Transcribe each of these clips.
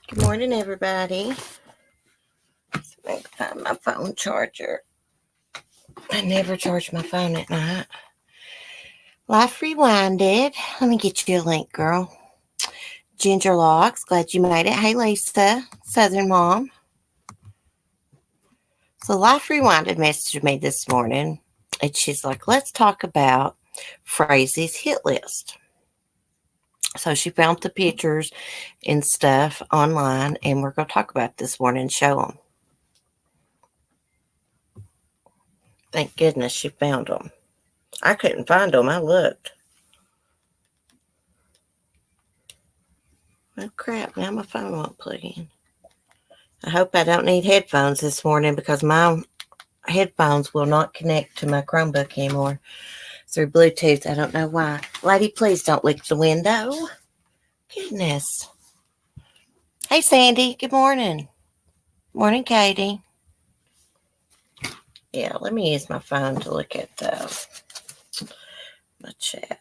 Good morning, everybody. So I can find my phone charger. I never charge my phone at night. Life Rewinded. Let me get you a link, girl. Ginger Locks. Glad you made it. Hey, Lisa, Southern Mom. So Life Rewinded messaged me this morning, and she's like, let's talk about Frazee's hit list. So she found the pictures and stuff online, and we're going to talk about this morning and show them. Thank goodness she found them. I couldn't find them. I looked. Oh, crap. Now my phone won't plug in. I hope I don't need headphones this morning because my headphones will not connect to my Chromebook anymore through Bluetooth. I don't know why. Lady, please don't lick the window. Goodness. Hey, Sandy. Good morning. Morning, Katie. Yeah, let me use my phone to look at my chat.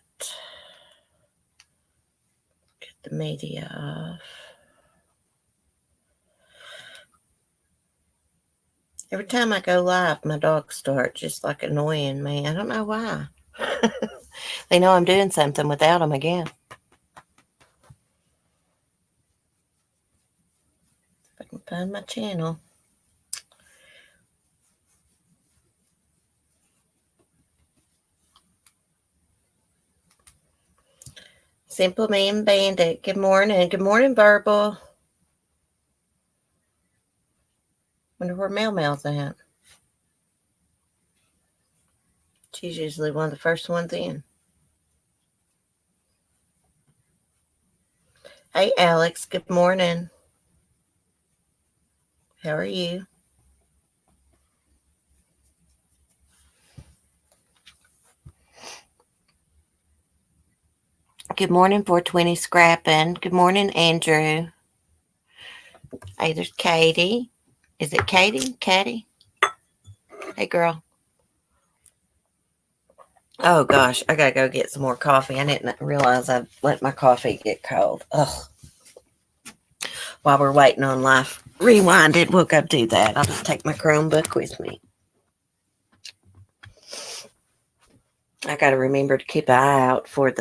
Get the media off. Every time I go live, my dogs start just like annoying me. I don't know why. They know I'm doing something without them again. If I can find my channel. Simple Man Bandit. Good morning. Good morning, Verbal. Wonder where Mel Mel's at. She's usually one of the first ones in. Hey, Alex. Good morning. How are you? Good morning, 420 Scrapping. Good morning, Andrew. Hey, there's Katie. Is it Katie? Katie? Hey, girl. Oh, gosh. I got to go get some more coffee. I didn't realize I'd let my coffee get cold. Ugh. While we're waiting on Life Rewinded, we'll go do that. I'll just take my Chromebook with me. I got to remember to keep an eye out for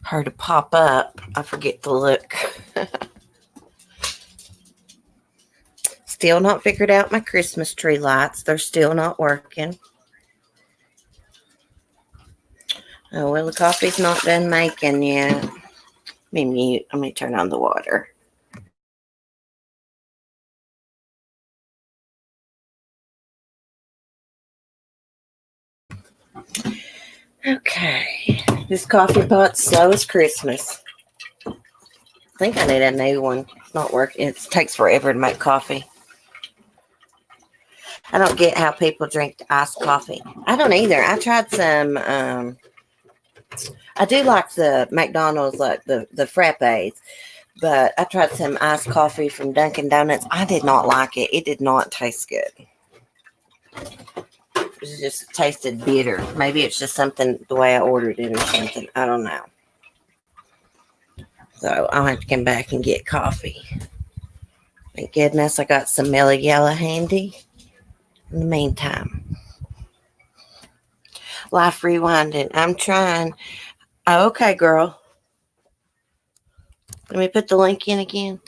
her to pop up. I forget to look. Still not figured out my Christmas tree lights. They're still not working. Oh, well, the coffee's not done making yet. Let me mute. Let me turn on the water. Okay. This coffee pot's slow as Christmas. I think I need a new one. It's not working. It takes forever to make coffee. I don't get how people drink iced coffee. I don't either. I tried some. I do like the McDonald's, like the frappes, but I tried some iced coffee from Dunkin' Donuts. I did not like it. It did not taste good. It just tasted bitter. Maybe it's just something the way I ordered it or something. I don't know. So I'll have to come back and get coffee. Thank goodness I got some Mellow Yellow handy. In the meantime, Life Rewinding. I'm trying. Oh, okay, girl. Let me put the link in again.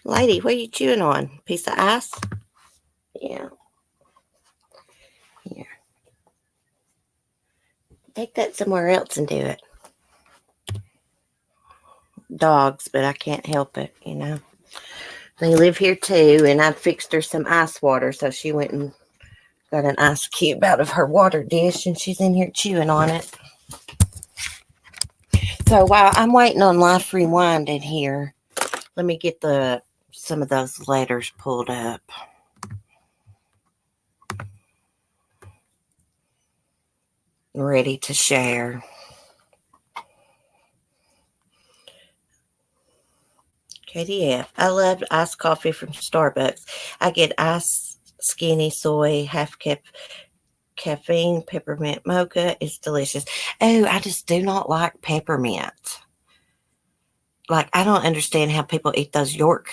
Lady, what are you chewing on? Piece of ice? Yeah. Here. Take that somewhere else and do it. Dogs, but I can't help it, you know. They live here too, and I fixed her some ice water, so she went and got an ice cube out of her water dish, and she's in here chewing on it. So while I'm waiting on Life Rewinded here, let me get some of those letters pulled up. Ready to share. KDF. I love iced coffee from Starbucks. I get iced skinny soy, half cup caffeine peppermint mocha is delicious. Oh, I just do not like peppermint. Like, I don't understand how people eat those York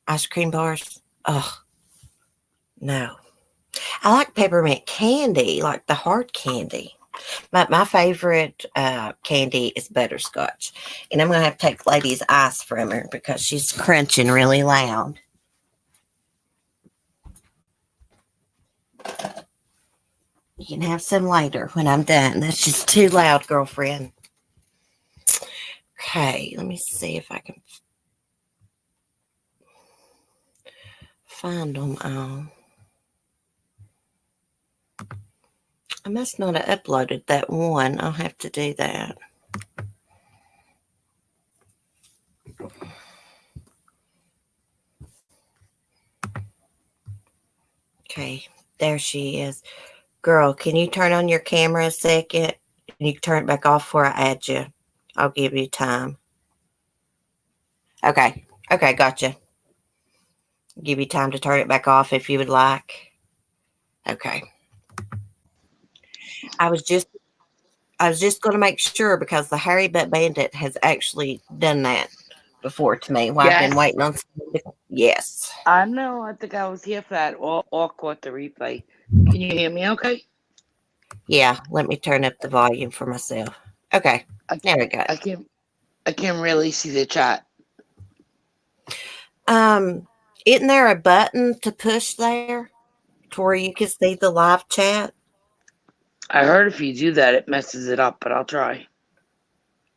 ice cream bars. Oh, no. I like peppermint candy, like the hard candy. My favorite candy is butterscotch. And I'm going to have to take Lady's ice from her because she's crunching really loud. You can have some later when I'm done. That's just too loud, girlfriend. Okay, let me see if I can find them all. I must not have uploaded that one. I'll have to do that. Okay, there she is. Girl, can you turn on your camera a second? And you can turn it back off before I add you. I'll give you time. Okay, gotcha. Give you time to turn it back off if you would like. Okay. I was just going to make sure because the Harry Butt Bandit has actually done that before to me. Well, I've been Yes. waiting on. Yes. I know. I think I was here for that or caught the replay. Can you hear me okay? Yeah. Let me turn up the volume for myself. Okay. I, There we go. I can really see the chat. Um, isn't there a button to push there to where you can see the live chat? I heard if you do that, it messes it up, but I'll try.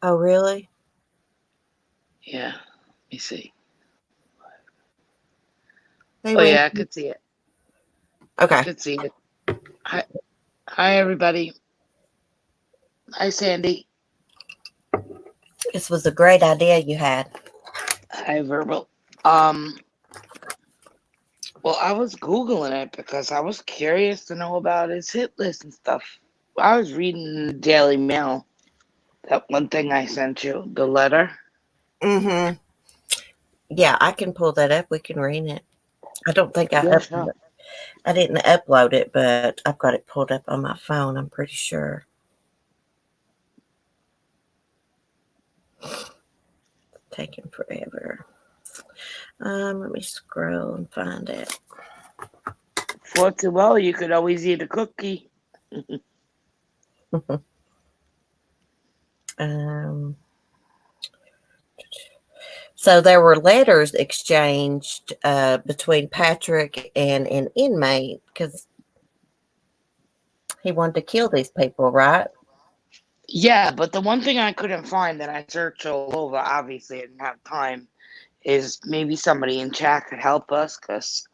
Oh, really? Yeah. Let me see. Hey, Oh, Wendy. yeah, I could see it. I Okay. could see it. Hi, everybody. Hi, Sandy. This was a great idea you had. Hi, Verbal. Well, I was Googling it because I was curious to know about his hit list and stuff. I was reading the Daily Mail, that one thing I sent you, the letter. Mm-hmm. Yeah, I can pull that up. We can read it. I don't think Yeah, sure. I didn't upload it, but I've got it pulled up on my phone. I'm pretty sure. It's taking forever. Let me scroll and find it. For too well, you could always eat a cookie. um, so there were letters exchanged between Patrick and an inmate because he wanted to kill these people, right? Yeah, but the one thing I couldn't find that I searched all over, obviously I didn't have time, is maybe somebody in chat could help us because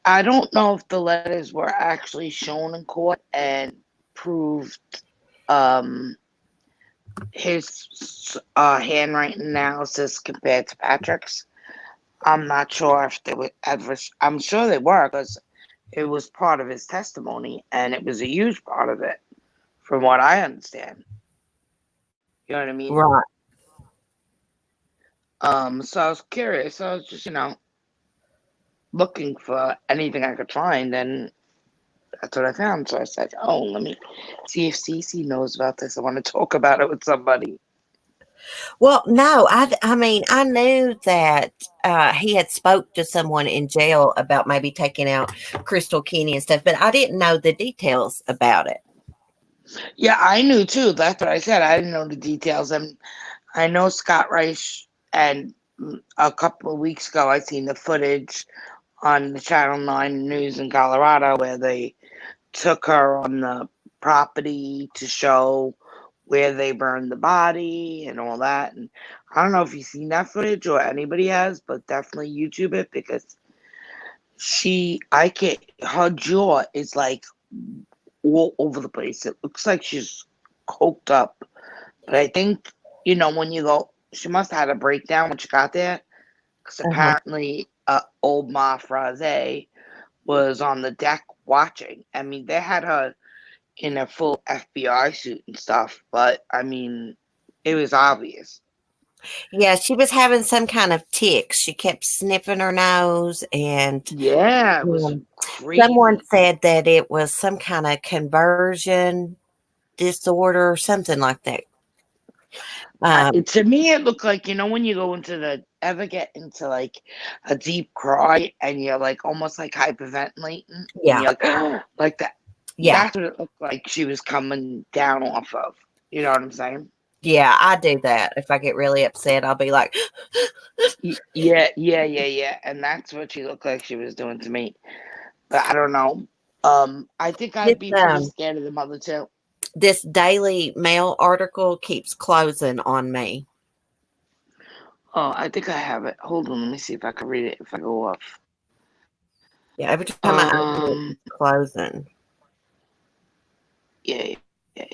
I don't know if the letters were actually shown in court and proved um, his handwriting analysis compared to Patrick's. I'm not sure if they were adverse. I'm sure they were because it was part of his testimony and it was a huge part of it, from what I understand. You know what I mean? Right. So I was curious. I was just, looking for anything I could find, and that's what I found. So I said, "Oh, let me see if Cece knows about this. I want to talk about it with somebody." Well, no, I mean, I knew that he had spoke to someone in jail about maybe taking out Crystal Kenny and stuff, but I didn't know the details about it. Yeah, I knew too. That's what I said. I didn't know the details, and I know Scott Rice. And a couple of weeks ago, I seen the footage on the Channel 9 News in Colorado where they took her on the property to show where they burned the body and all that. And I don't know if you've seen that footage or anybody has, but definitely YouTube it because her jaw is like all over the place. It looks like she's coked up. But I think, when you go, she must have had a breakdown when she got there because Uh-huh. apparently old Ma Frazee was on the deck watching. I mean, they had her in a full FBI suit and stuff, but I mean, it was obvious. Yeah, she was having some kind of tick. She kept sniffing her nose, and Yeah, it was um, someone crazy. said that it was some kind of conversion disorder or something like that. To me, it looked like, when you go into ever get into like a deep cry and you're like almost like hyperventilating and Yeah, you're like, like that. yeah, That's what it looked like she was coming down off of. You know what I'm saying? yeah. I do that. If I get really upset, I'll be like, Yeah, yeah, yeah, yeah. And that's what she looked like she was doing to me. But I don't know. I think this I'd be pretty scared of the mother too. this Daily Mail article keeps closing on me. Oh, I think I have it. Hold on, let me see if I can read it if I go off. Yeah, every time I open it, it's closing. Yeah, yeah.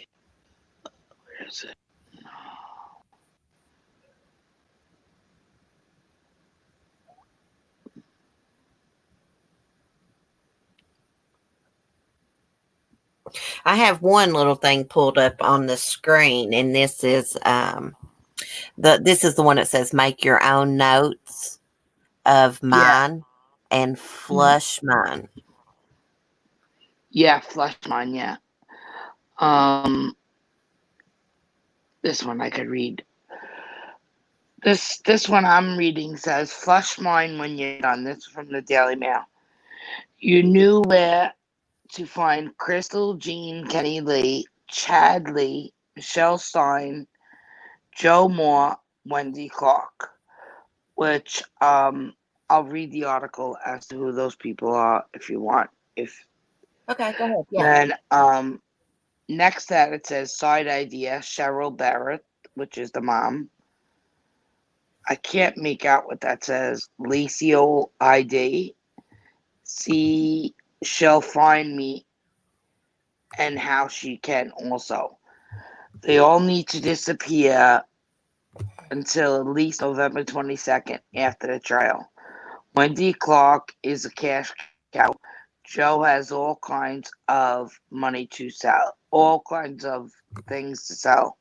Where is it? I have one little thing pulled up on the screen, and this is the one that says make your own notes of Yeah. mine and Mhm. flush mine. Yeah, flush mine, yeah. Um, this one I could read. This one I'm reading says flush mine when you're done. This is from the Daily Mail. You knew where to find Crystal, Jean, Kenny Lee, Chad Lee, Michelle Stein, Joe Moore, Wendy Clark. Which I'll read the article as to who those people are if you want. If Okay, go ahead. Yeah. then next that it says side idea Cheryl Barrett, which is the mom. I can't make out what that says. Lacey ID. See, she'll find me and how she can also. They all need to disappear until at least November 22nd after the trial. Wendy Clark is a cash cow. Joe has all kinds of money to sell, all kinds of things to sell.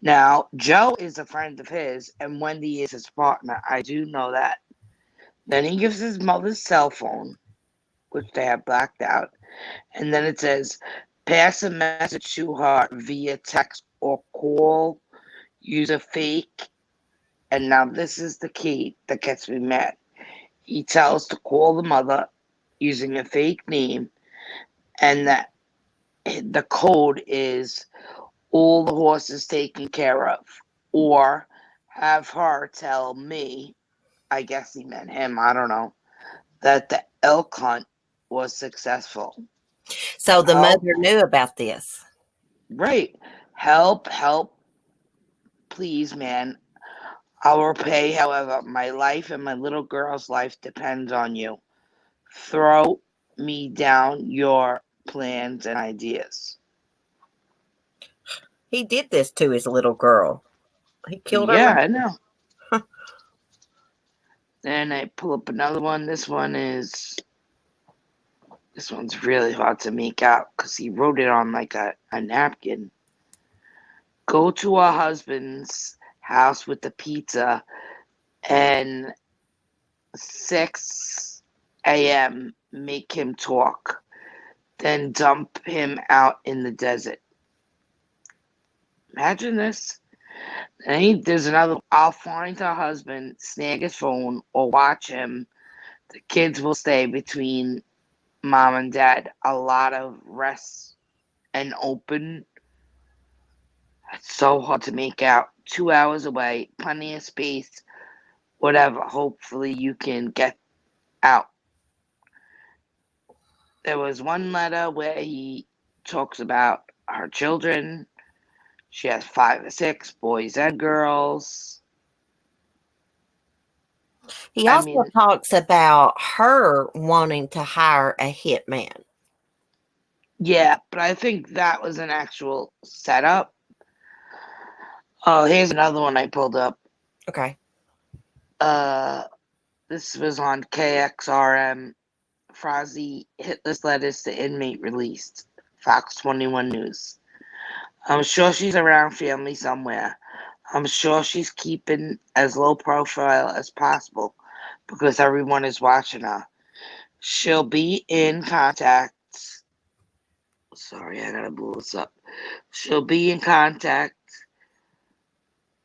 Now, Joe is a friend of his, and Wendy is his partner. I do know that. Then he gives his mother's cell phone, which they have blacked out, and then it says, pass a message to her via text or call, use a fake. And now this is the key that gets me mad. He tells to call the mother using a fake name, and that the code is all the horses taken care of, or have her tell me, I guess he meant him, I don't know, that the elk hunt was successful. So the Help, mother knew about this. right? Help, please, man. I'll repay, however, my life and my little girl's life depends on you. Throw me down your plans and ideas. He did this to his little girl. He killed her. Yeah, I know. Then I pull up another one. This one's really hard to make out because he wrote it on like a napkin. Go to her husband's house with the pizza and 6 a.m. Make him talk. Then dump him out in the desert. Imagine this. There's another. I'll find her husband, snag his phone, or watch him. The kids will stay between mom and dad. A lot of rest and open. It's so hard to make out. 2 hours away, plenty of space, whatever. Hopefully, you can get out. There was one letter where he talks about her children. She has 5 or 6 boys and girls. He I also mean, talks about her wanting to hire a hitman. yeah, but I think that was an actual setup. Oh, here's another one I pulled up. Okay. Uh, this was on KXRM. Frazee hitless letters to inmate released. Fox 21 News. I'm sure she's around family somewhere. I'm sure she's keeping as low profile as possible because everyone is watching her. She'll be in contact. Sorry, I gotta blow this up. She'll be in contact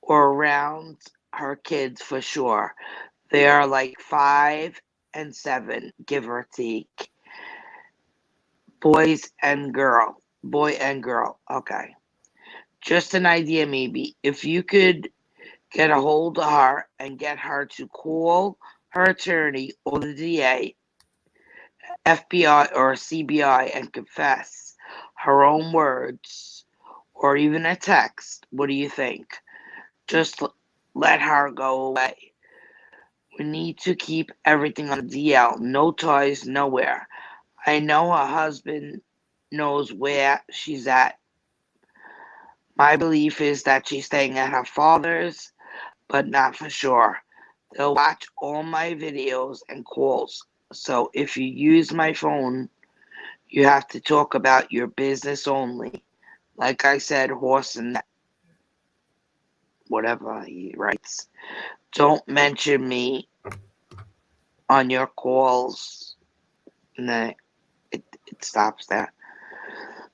or around her kids for sure. They are like 5 and 7, give or take. Boy and girl. Okay. Just an idea, maybe. If you could get a hold of her and get her to call her attorney or the DA, FBI, or CBI and confess her own words or even a text, what do you think? Just let her go away. We need to keep everything on the DL. No toys, nowhere. I know her husband knows where she's at. My belief is that she's staying at her father's, but not for sure. They'll watch all my videos and calls. So if you use my phone, you have to talk about your business only. Like I said, horse and whatever he writes. Don't mention me on your calls. And then it stops there.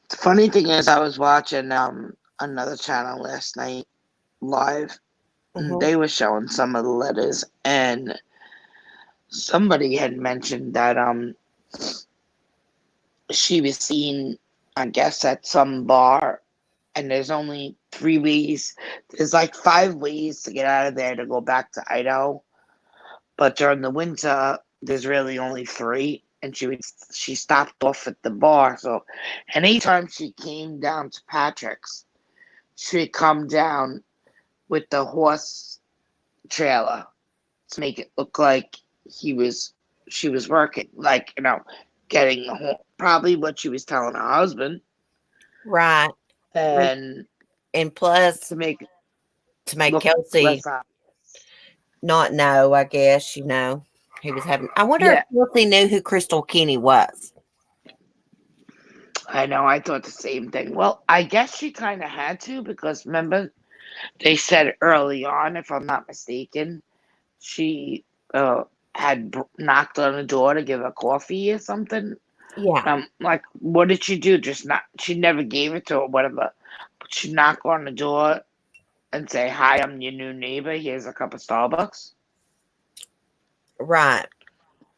The funny thing is, I was watching another channel last night live, and Mm-hmm. they were showing some of the letters, and somebody had mentioned that she was seen, I guess, at some bar, and there's only 3 ways. There's like 5 ways to get out of there to go back to Idaho, but during the winter, there's really only 3. And she stopped off at the bar. So anytime she came down to Patrick's, she'd come down with the horse trailer to make it look like she was working, like, getting the horse. Probably what she was telling her husband, Right. and And plus, to make it to make look Kelsey less obvious. not know, I guess, he was having. I wonder if Yeah, Kelsey knew who Crystal Kenny was. I know. I thought the same thing. Well, I guess she kind of had to because remember they said early on, if I'm not mistaken, she had knocked on the door to give her coffee or something. Yeah. Like, what did she do? Just not. She never gave it to her, whatever. But she knock on the door and say, "Hi, I'm your new neighbor. Here's a cup of Starbucks." Right.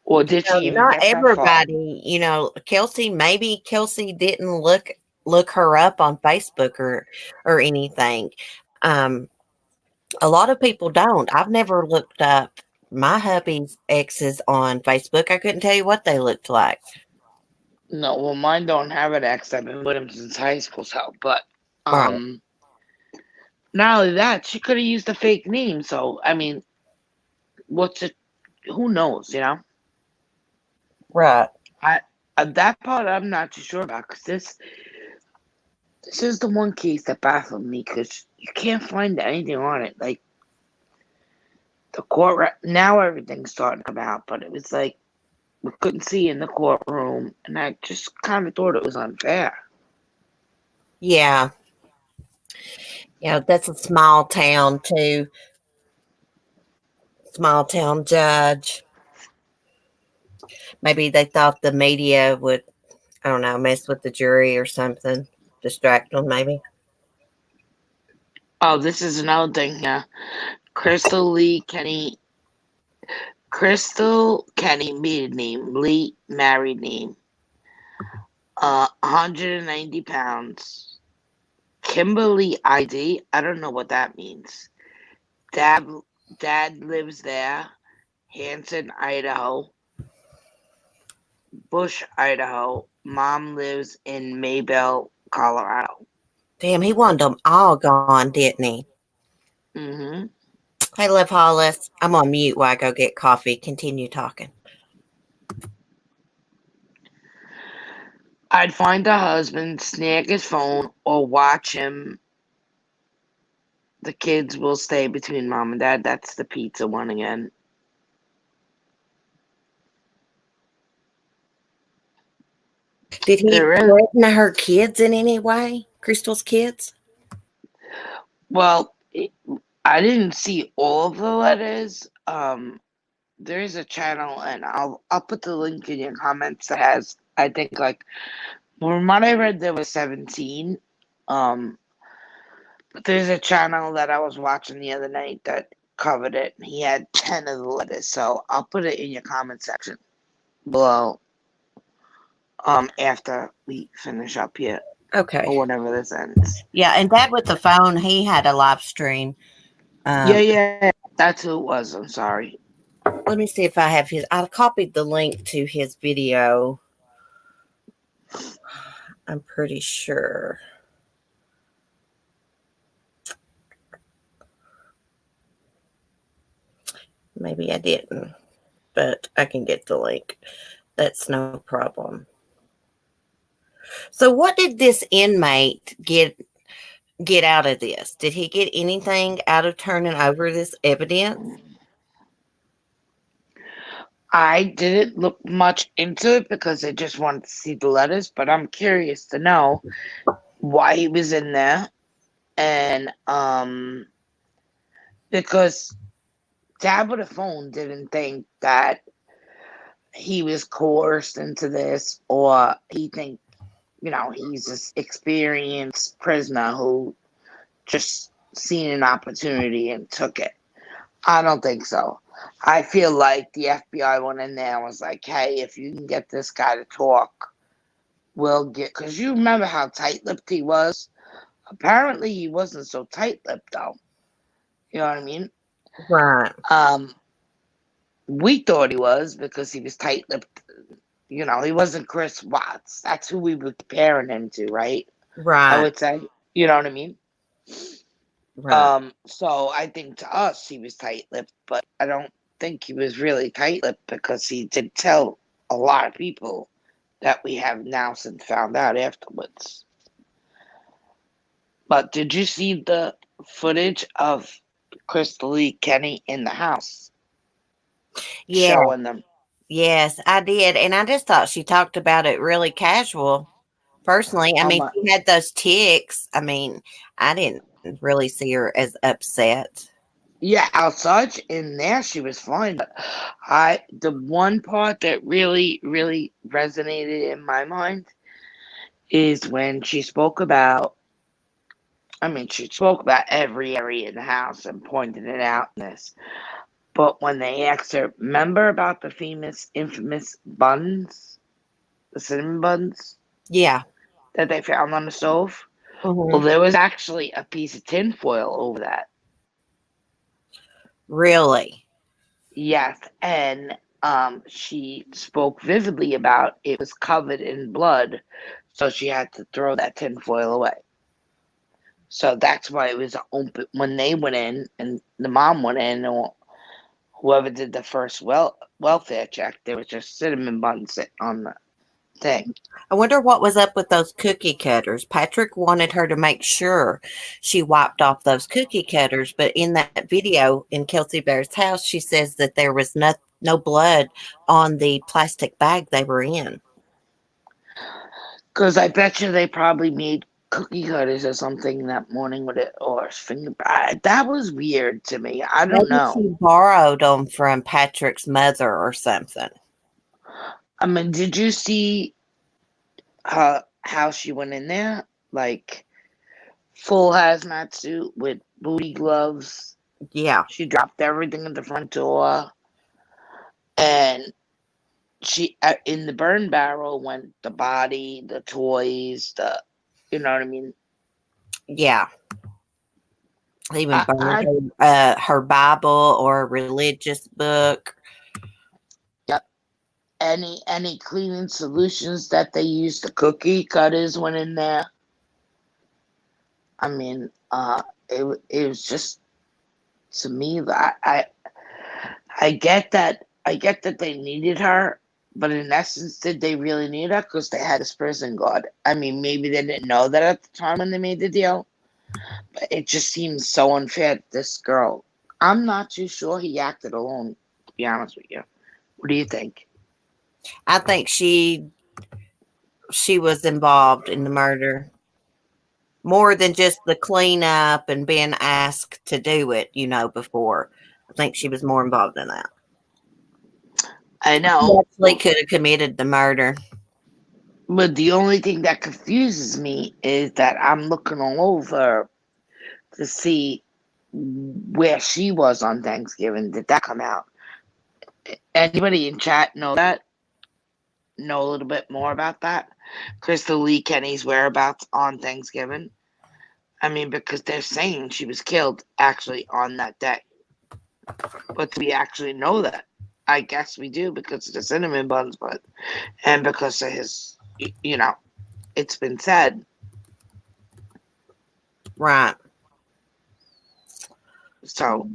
Or did she even Not get that far? everybody, Kelsey, maybe Kelsey didn't look her up on Facebook or anything. Um, a lot of people don't. I've never looked up my hubby's exes on Facebook. I couldn't tell you what they looked like. No, well, mine don't have an ex. I've been with him since high school, so. But Right. not only that, she could have used a fake name. So I mean, what's it? Who knows? Right. I that part I'm not too sure about because this is the one case that baffled me because you can't find anything on it. Like the now everything's starting to come out, but it was like we couldn't see in the courtroom, and I just kind of thought it was unfair. Yeah. That's a small town too. Small town judge. Maybe they thought the media would, I don't know, mess with the jury or something, distract them, maybe. Oh, this is another thing. Yeah, Crystal Lee Kenny. Crystal Kenny maiden name, Lee married name. 190 pounds. Kimberly ID. I don't know what that means. Dad, dad lives there. Hanson, Idaho. Bush, Idaho. Mom lives in Maybell, Colorado. Damn, he wanted them all gone, didn't he? Hmm. Hey, Love Hollis, I'm on mute while I go get coffee. Continue talking. I'd find a husband, snag his phone, or watch him. The kids will stay between mom and dad. That's the pizza one again. Did he There is. threaten her kids in any way? Crystal's kids? Well, I didn't see all of the letters. There is a channel, and I'll put the link in your comments that has, I think, like, from what I read, there was 17. Um, but there's a channel that I was watching the other night that covered it. He had 10 of the letters, so I'll put it in your comment section below. After we finish up here or Okay. whenever this ends. Yeah, and Dad with the phone, he had a live stream. Yeah, Um, yeah, that's who it was. I'm sorry. Let me see if I have his. I copied the link to his video. I'm pretty sure. Maybe I didn't, but I can get the link. That's no problem. So, what did this inmate get out of this? Did he get anything out of turning over this evidence? I didn't look much into it because I just wanted to see the letters, but I'm curious to know why he was in there, and because Dad with a phone didn't think that he was coerced into this, or he think, he's this experienced prisoner who just seen an opportunity and took it. I don't think so. I feel like the FBI went in there and was like, hey, if you can get this guy to talk, we'll get. Because you remember how tight lipped he was? Apparently, he wasn't so tight lipped, though. You know what I mean? Right, Um, we thought he was because he was tight lipped. He wasn't Chris Watts. That's who we were comparing him to, right? I right, would say. You know what I mean? right. So I think to us he was tight lipped, but I don't think he was really tight lipped because he did tell a lot of people that we have now since found out afterwards. But did you see the footage of Crystal Lee Kenny in the house Yeah, showing them? yes, I did. And I just thought she talked about it really casual. Personally, I Um, mean, she had those ticks. I mean, I didn't really see her as upset. yeah, outside in there she was fine, but the one part that really, really resonated in my mind is when she spoke about. I mean, she spoke about every area in the house and pointed it out in this. But when they asked her, remember about the infamous buns, the cinnamon buns Yeah. that they found on the stove? Well, Hmm. there was actually a piece of tinfoil over that. Really? Yes, and she spoke vividly about it was covered in blood, so she had to throw that tinfoil away. So that's why it was open when they went in, and the mom went in, or whoever did the first welfare check. There was just cinnamon buns sitting on the thing. I wonder what was up with those cookie cutters. Patrick wanted her to make sure she wiped off those cookie cutters, but in that video in Kelsey Bear's house, she says that there was no blood on the plastic bag they were in. Because I bet you they probably made cookie cutters or something that morning with it, or finger. That was weird to me. I don't Maybe know. she borrowed them from Patrick's mother or something. I mean, did you see how she went in there? Like, full hazmat suit with booty gloves. Yeah. She dropped everything at the front door, and she in the burn barrel went the body, the toys, you know what I mean. Yeah. They even I, burned I her Bible or a religious book. yeah, any cleaning solutions that they used, the cookie cutters went in there. I mean, it was just, to me, that I get that they needed her, but in essence, did they really need her? Because they had this prison guard. I mean, maybe they didn't know that at the time when they made the deal, but it just seems so unfair to this girl. I'm not too sure he acted alone, to be honest with you. What do you think? I think she was involved in the murder. more than just the cleanup and being asked to do it, before. I think she was more involved in that. I She know, actually could have committed the murder. but the only thing that confuses me is that I'm looking all over to see where she was on Thanksgiving. Did that come out? Anybody in chat know that? Know a little bit more about that? Crystal Lee Kenny's whereabouts on Thanksgiving? I mean, because they're saying she was killed actually on that day. But do we actually know that? I guess we do because of the cinnamon buns, but and because of his, it's been said. Right. So,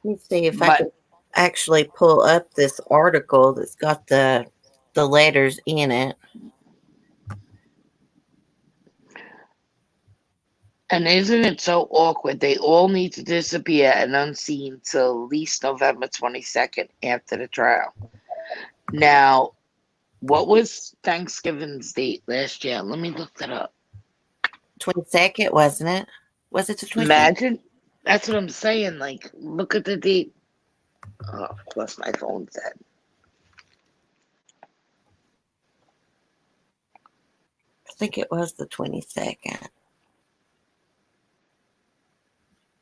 Let me see if I but can actually pull up this article that's got the letters in it. and isn't it so awkward? They all need to disappear and unseen till at least November 22nd after the trial. Now, what was Thanksgiving's date last year? Let me look that up. 22nd, wasn't it? Was it the 22nd? Imagine. That's what I'm saying. Like, look at the date. Oh, of course, my phone's dead. I think it was the 22nd.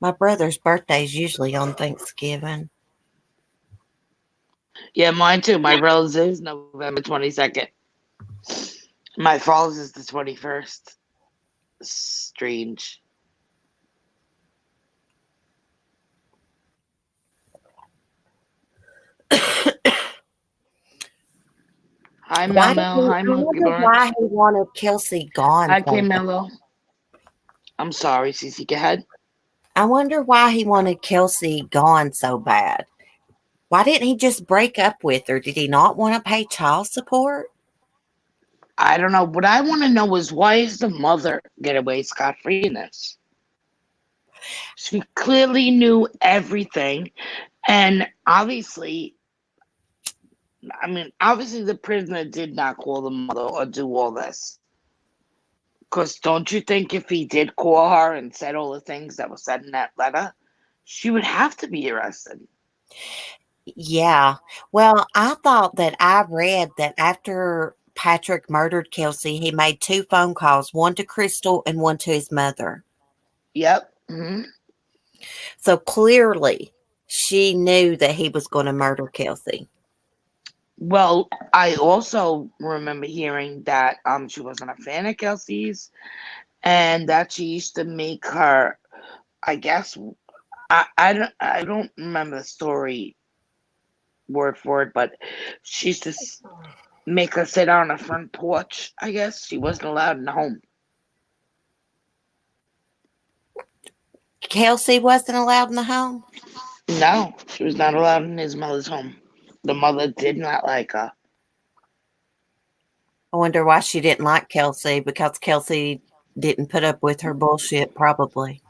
My brother's birthday is usually on Thanksgiving. Yeah, mine too. My brother's is November 22nd. My father's is the 21st. Strange. Hi, Why Mel did Mel. he, Hi, I Monkey wonder Bunch. why he wanted Kelsey gone Hi, so bad. Camelo. I'm sorry, Cece. Go ahead. I wonder why he wanted Kelsey gone so bad. Why didn't he just break up with her? Did he not want to pay child support? I don't know. What I want to know is why is the mother get away scot free in this? She clearly knew everything, and obviously, I mean, obviously, the prisoner did not call the mother or do all this. Because don't you think if he did call her and said all the things that were said in that letter, she would have to be arrested? Yeah. Well, I thought that I read that after Patrick murdered Kelsey, he made two phone calls, one to Crystal and one to his mother. Yep. Hmm. So clearly she knew that he was going to murder Kelsey. Well, I also remember hearing that she wasn't a fan of Kelsey's, and that she used to make her. I guess I don't remember the story word for it, but she used to make her sit on the front porch. I guess she wasn't allowed in the home. Kelsey wasn't allowed in the home? No, she was not allowed in his mother's home. The mother did not like her. I wonder why she didn't like Kelsey, because Kelsey didn't put up with her bullshit, probably.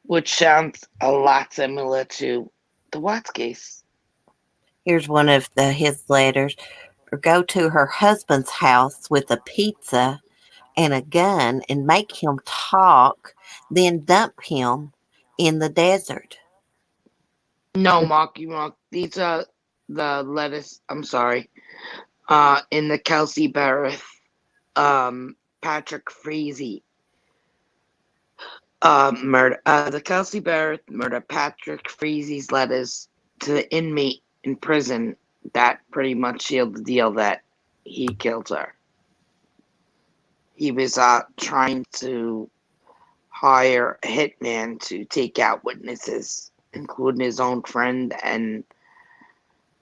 Which sounds a lot similar to the Watts case. Here's one of his letters. Or go to her husband's house with a pizza and a gun and make him talk, then dump him in the desert. No, Marky Mark. These are the letters. I'm sorry. In the Kelsey Barrett, Patrick Frazee, murder. The Kelsey Barrett murder. Patrick Frazee's letters to the inmate in prison that pretty much sealed the deal that he killed her. He was trying to hire a hitman to take out witnesses, including his own friend and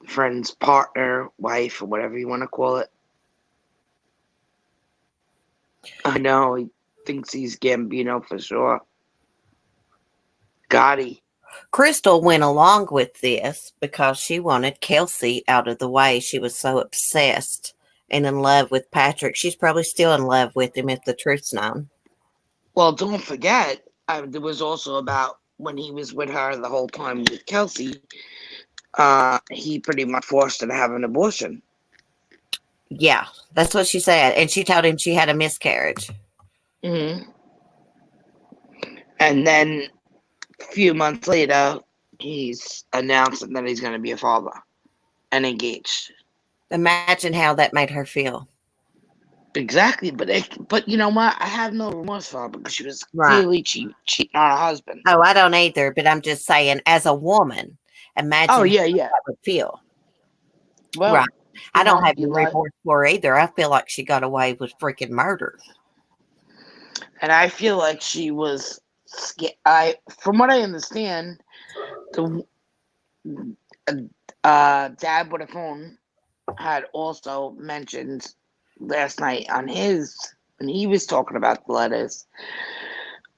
friend's partner, wife, or whatever you want to call it. I know he thinks he's Gambino for sure. Gotti. Crystal went along with this because she wanted Kelsey out of the way. She was so obsessed and in love with Patrick. She's probably still in love with him if the truth's known. Well, don't forget, there was also about when he was with her the whole time with Kelsey, he pretty much forced her to have an abortion. Yeah, that's what she said. And she told him she had a miscarriage. Hmm. And then a few months later, he's announcing that he's going to be a father and engaged. Imagine how that made her feel. Exactly, but you know what? I have no remorse for her because she was Right. clearly cheating on her husband. Oh, I don't either, but I'm just saying, as a woman, Oh imagine how yeah, yeah. that would feel. Right. Well, I don't have you any know, remorse for her either. I feel like she got away with freaking murder. and I feel like she was. From what I understand, the dad with a phone had also mentioned last night on his when he was talking about the letters.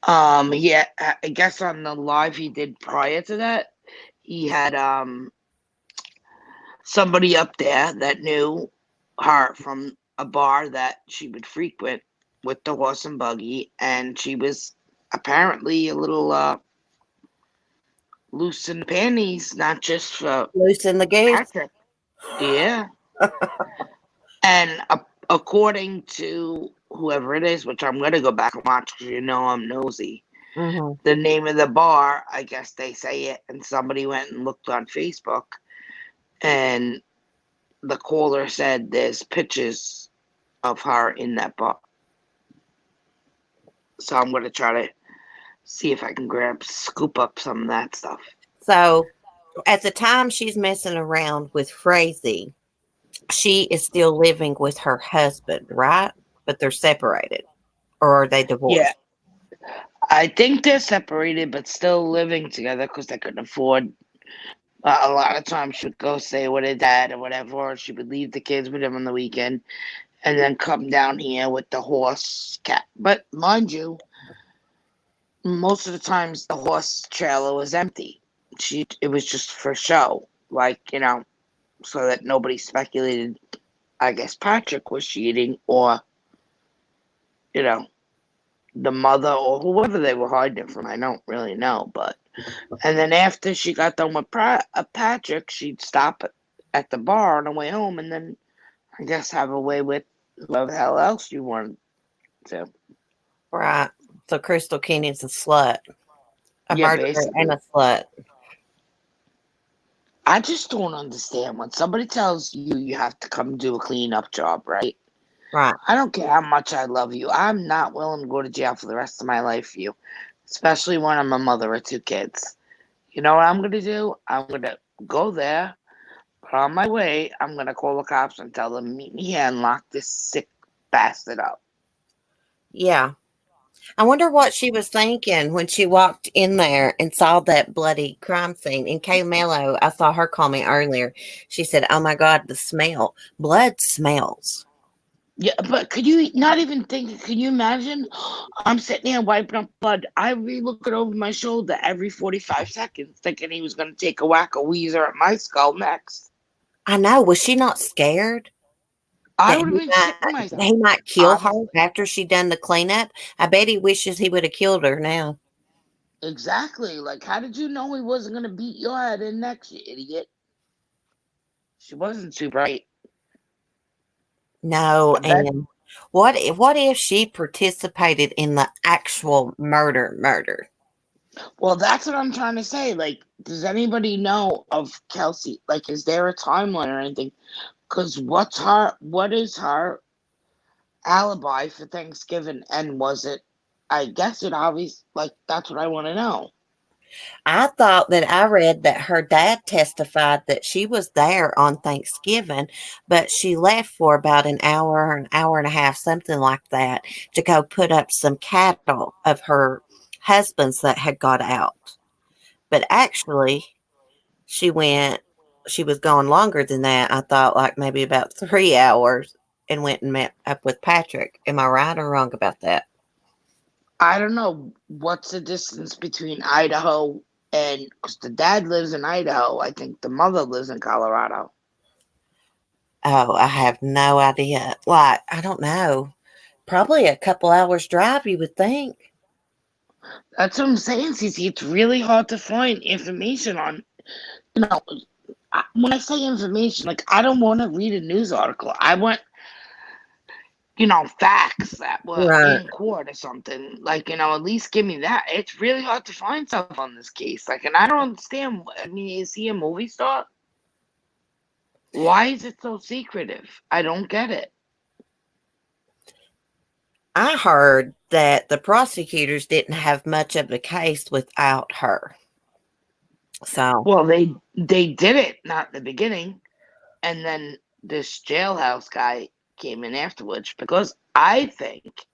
Yeah, I guess on the live he did prior to that, he had somebody up there that knew her from a bar that she would frequent with the horse and buggy, and she was apparently a little loose in the panties, not just for Loose in the goose. Patrick. Yeah, and according to whoever it is, which I'm gonna go back and watch because you know I'm nosy. Hmm. The name of the bar, I guess they say it, and somebody went and looked on Facebook, and the caller said there's pictures of her in that bar. So I'm gonna try to see if I can scoop up some of that stuff. So at the time she's messing around with Frazee, she is still living with her husband, right? But they're separated, or are they Yeah, divorced? I think they're separated, but still living together because they couldn't afford. A lot of times she would go stay with her dad or whatever, or she would leave the kids with him on the weekend and then come down here with the horse cat. But mind you, most of the times the horse trailer was empty. It was just for show, like so that nobody speculated. I guess Patrick was cheating, or you know, the mother or whoever they were hiding it from. I don't really know, but and then after she got done with Patrick, she'd stop at the bar on the way home, and then I guess have a way with whoever the hell else you wanted to. Right. So Crystal Kenney's a slut, a Yeah, murderer and basically. a slut. I just don't understand when somebody tells you you have to come do a cleanup job, right? Right. I don't care how much I love you. I'm not willing to go to jail for the rest of my life for you, especially when I'm a mother of two kids. You know what I'm going to do? I'm going to go there, but on my way, I'm going to call the cops and tell them, meet me here and lock this sick bastard up. Yeah. I wonder what she was thinking when she walked in there and saw that bloody crime scene. And Kay Mello, I saw her comment earlier. She said, "Oh my God, the smell. Blood smells." Yeah, but could you not even think? Can you imagine? I'm sitting here wiping up blood. I'd be looking over my shoulder every 45 seconds, thinking he was going to take a whack of Weezer at my skull next. I know. Was she not scared I that would have been shitting he myself. might kill her Honestly, after she done the cleanup? I bet he wishes he would have killed her now. exactly. Like, how did you know he wasn't going to beat your head in next, you idiot? She wasn't too bright. No, I bet. and what if she participated in the actual murder? Well, that's what I'm trying to say. Like, does anybody know of Kelsey? Like, is there a timeline or anything? Because what is her alibi for Thanksgiving? And was it, I guess it obvious, like, that's what I want to know. I thought that I read that her dad testified that she was there on Thanksgiving, but she left for about an hour and a half, something like that, to go put up some cattle of her husband's that had got out. But actually, she went, she was gone longer than that. I thought like maybe about 3 hours and went and met up with Patrick. Am I right or wrong about that? I don't know what's the distance between Idaho and, because the dad lives in Idaho. I think the mother lives in Colorado. Oh, I have no idea. Like, I don't know. Probably a couple hours drive, you would think. That's what I'm saying, Cece. It's really hard to find information on, you know, when I say information, like, I don't want to read a news article. I want facts that were Right. in court or something. Like, at least give me that. It's really hard to find stuff on this case. Like, and I don't understand. I mean, is he a movie star? Why is it so secretive? I don't get it. I heard that the prosecutors didn't have much of the case without her. So, Well, they did it not in the beginning, and then this jailhouse guy came in afterwards because I think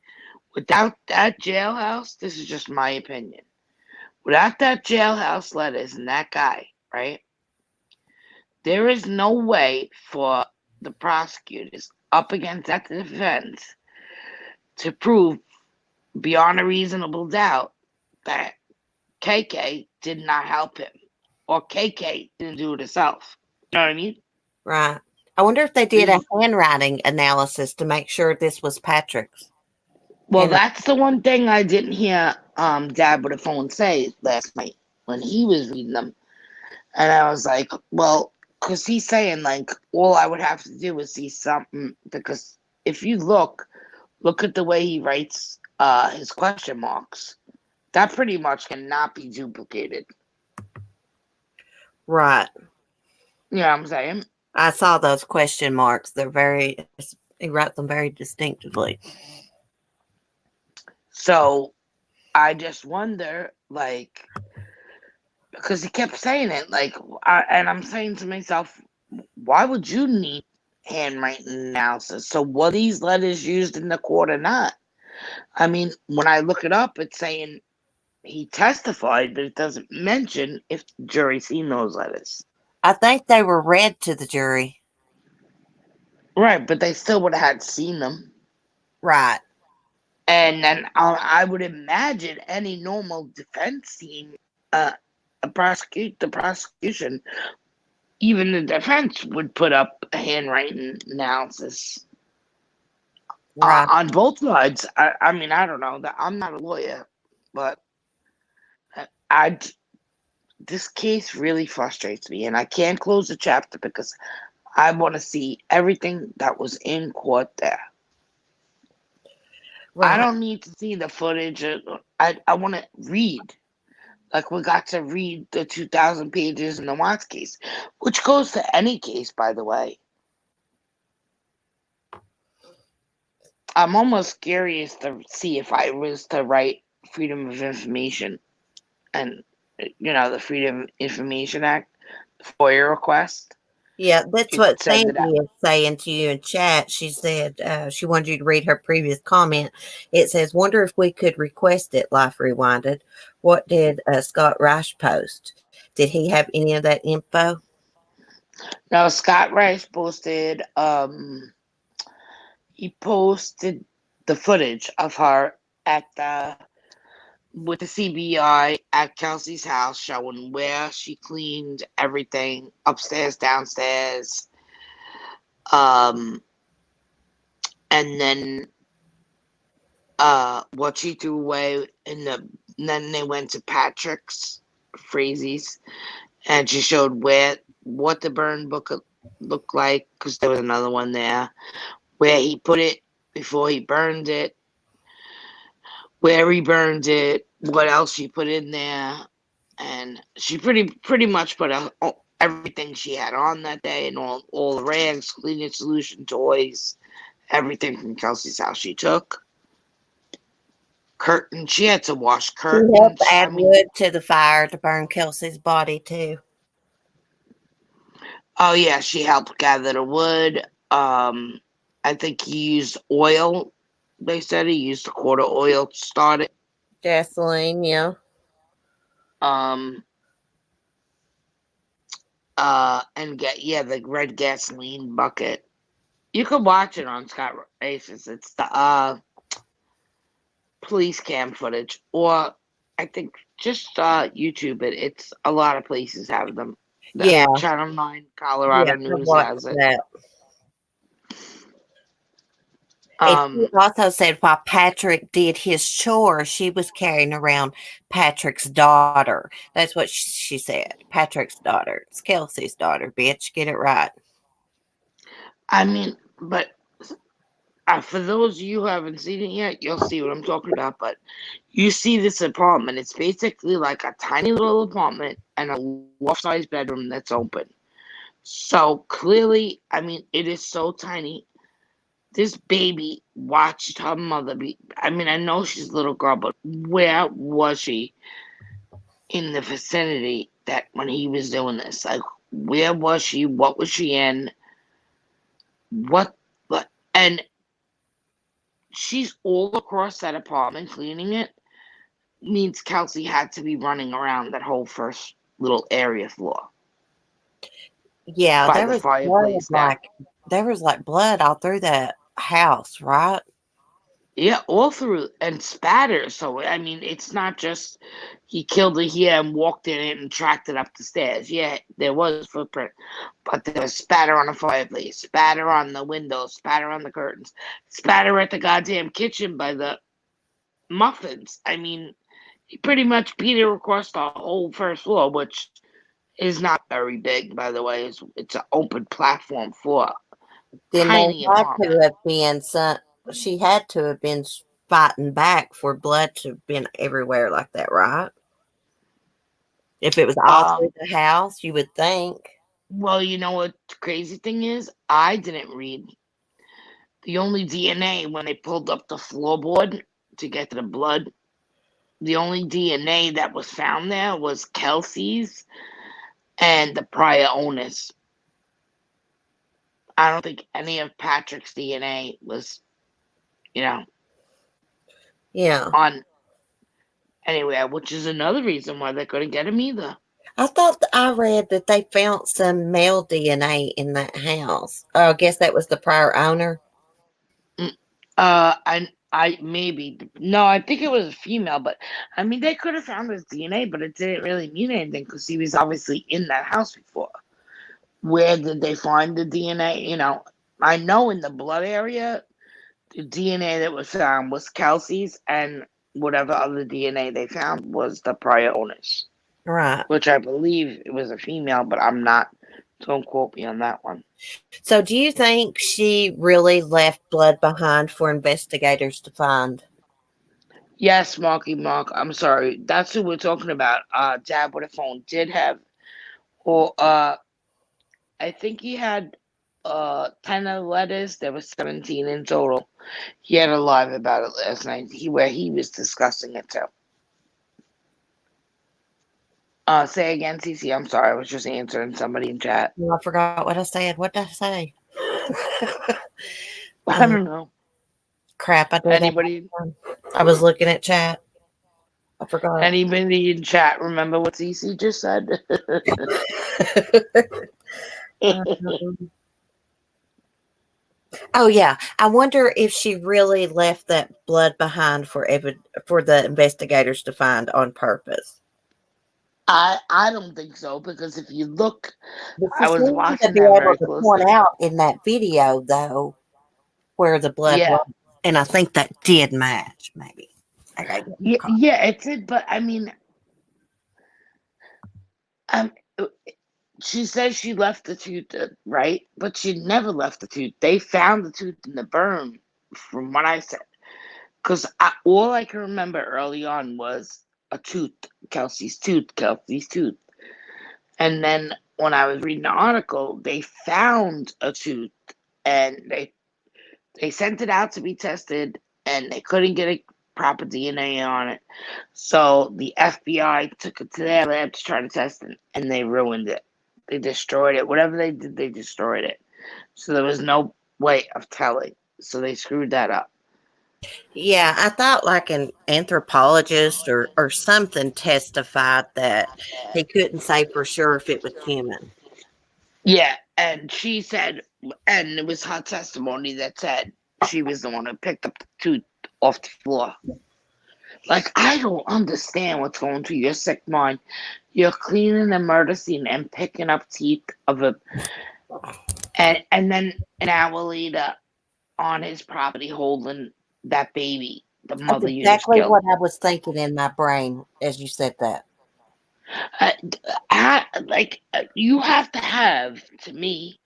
without that jailhouse, this is just my opinion. Without that jailhouse letters and that guy, right? There is no way for the prosecutors up against that defense to prove beyond a reasonable doubt that KK did not help him or KK didn't do it herself. You know what I mean? right. I wonder if they did a There's- handwriting analysis to make sure this was Patrick's. Well, And that's the one thing I didn't hear Dad with the phone say last night when he was reading them. And I was like, well, because he's saying, like, all I would have to do is see something. Because if you look at the way he writes his question marks. That pretty much cannot be duplicated. right. You know what I'm saying? I saw those question marks. He wrote them very distinctively. So I just wonder, like, because he kept saying it, like, and I'm saying to myself, why would you need handwriting analysis? So were these letters used in the court or not? I mean, when I look it up, it's saying he testified, but it doesn't mention if the jury seen those letters. I think they were read to the jury. Right, but they still would have had seen them. Right. And then I would imagine any normal defense team, the prosecution, even the defense would put up a handwriting analysis Right. on both sides. I mean, I don't know. I'm not a lawyer, but I this case really frustrates me, and I can't close the chapter because I want to see everything that was in court there. I Right. don't need to see the footage. I want to read. Like, we got to read the 2,000 pages in the Watts case, which goes to any case, by the way. I'm almost curious to see if I was to write Freedom of Information and, the Freedom Information Act FOIA request. Yeah, that's You could what send it out. Sandy is saying to you in chat. She said she wanted you to read her previous comment. It says, "Wonder if we could request it." Life Rewinded. What did Scott Rice post? Did he have any of that info? Now, Scott Rice posted, he posted the footage of her at with the CBI at Kelsey's house, showing where she cleaned everything upstairs, downstairs, and then what she threw away and then they went to Patrick's, Frazee's, and she showed what the burn book looked like, because there was another one there, where he put it before he burned it, where he burned it, what else she put in there, and she pretty much put everything she had on that day, and all the rags, cleaning solution, toys, everything from Kelsey's house she took. Curtain, she had to wash He helped curtains. I add mean, wood to the fire to burn Kelsey's body too. oh yeah, she helped gather the wood. I think he used oil. They said he used a quart of oil to start it. Gasoline, yeah. Um, and the red gasoline bucket. You can watch it on Scott Race's. It's the police cam footage, or I think just YouTube it. It's a lot of places have them. The Yeah. Channel 9 Yeah. Colorado I News watched has it. that. And she also said while Patrick did his chore, she was carrying around Patrick's daughter. That's what she said. Patrick's daughter. It's Kelsey's daughter, bitch. Get it right. I mean, but For those of you who haven't seen it yet, you'll see what I'm talking about. But you see this apartment. It's basically like a tiny little apartment and a loft-sized bedroom that's open. So clearly, I mean, it is so tiny. This baby watched her mother be. I mean, I know she's a little girl, but where was she in the vicinity that when he was doing this? Like, where was she? What was she in? What? What? And she's all across that apartment cleaning it. Means Kelsey had to be running around that whole first little area floor Yeah, by the fireplace there. there was like blood all through that house, right? Yeah, all through and spatter. So I mean, it's not just he killed it here and walked in it and tracked it up the stairs. Yeah, there was footprint, but there was spatter on the fireplace, spatter on the windows, spatter on the curtains, spatter at the goddamn kitchen by the muffins. I mean, he pretty much beat it across the whole first floor, which is not very big, by the way. It's an open platform floor, Then they tiny had apartment. to have been some. She had to have been fighting back for blood to have been everywhere like that, right? If it was all Um, through the house, you would think. well, you know what the crazy thing is? I didn't read the only DNA when they pulled up the floorboard to get to the blood. The only DNA that was found there was Kelsey's and the prior owners. I don't think any of Patrick's DNA was, you know, Yeah. on anywhere, which is another reason why they couldn't get him either. I thought I read that they found some male DNA in that house. Oh, I guess that was the prior owner. Mm, I maybe no, I think it was a female, but I mean they could have found his DNA, but it didn't really mean anything because he was obviously in that house before. Where did they find the DNA? You know, I know in the blood area, the DNA that was found was Kelsey's, and whatever other DNA they found was the prior owners, Right. which I believe it was a female, but I'm not. Don't quote me on that one. So, do you think she really left blood behind for investigators to find? Yes, Marky Mark. I'm sorry. That's who we're talking about. Dad with a phone did have, or I think he had 10 of the letters. There was 17 in total. He had a live about it last night. Where he was discussing it too. Say again, CC. I'm sorry. I was just answering somebody in chat. Oh, I forgot what I said. What did I say? I um, don't know. crap, I did that. Anybody? I was looking at chat. I forgot. Anybody in chat remember what CC just said? um, oh yeah, I wonder if she really left that blood behind for the investigators to find on purpose. I don't think so because if you look, But she I was seemed to watching be that able very to point closely. out in that video, though, where the blood Yeah, was. And I think that did match, maybe. I gotta get my yeah, car. yeah. It did, but I mean, um, she says she left the tooth, right? But she never left the tooth. They found the tooth in the burn, from what I said. Because all I can remember early on was a tooth, Kelsey's tooth, Kelsey's tooth. And then when I was reading the article, they found a tooth and they sent it out to be tested and they couldn't get a proper DNA on it. So the FBI took it to their lab to try to test it and they ruined it. They destroyed it. Whatever they did, they destroyed it. So there was no way of telling. So they screwed that up. Yeah, I thought like an anthropologist or something testified that he couldn't say for sure if it was human. Yeah, and she said, and it was her testimony that said she was the one who picked up the tooth off the floor. Like, I don't understand what's going through your sick mind. You're cleaning a murder scene and picking up teeth of a, and then an hour later on his property holding that baby, the That's mother you just exactly killed. what I was thinking in my brain as you said that. You have to have, to me,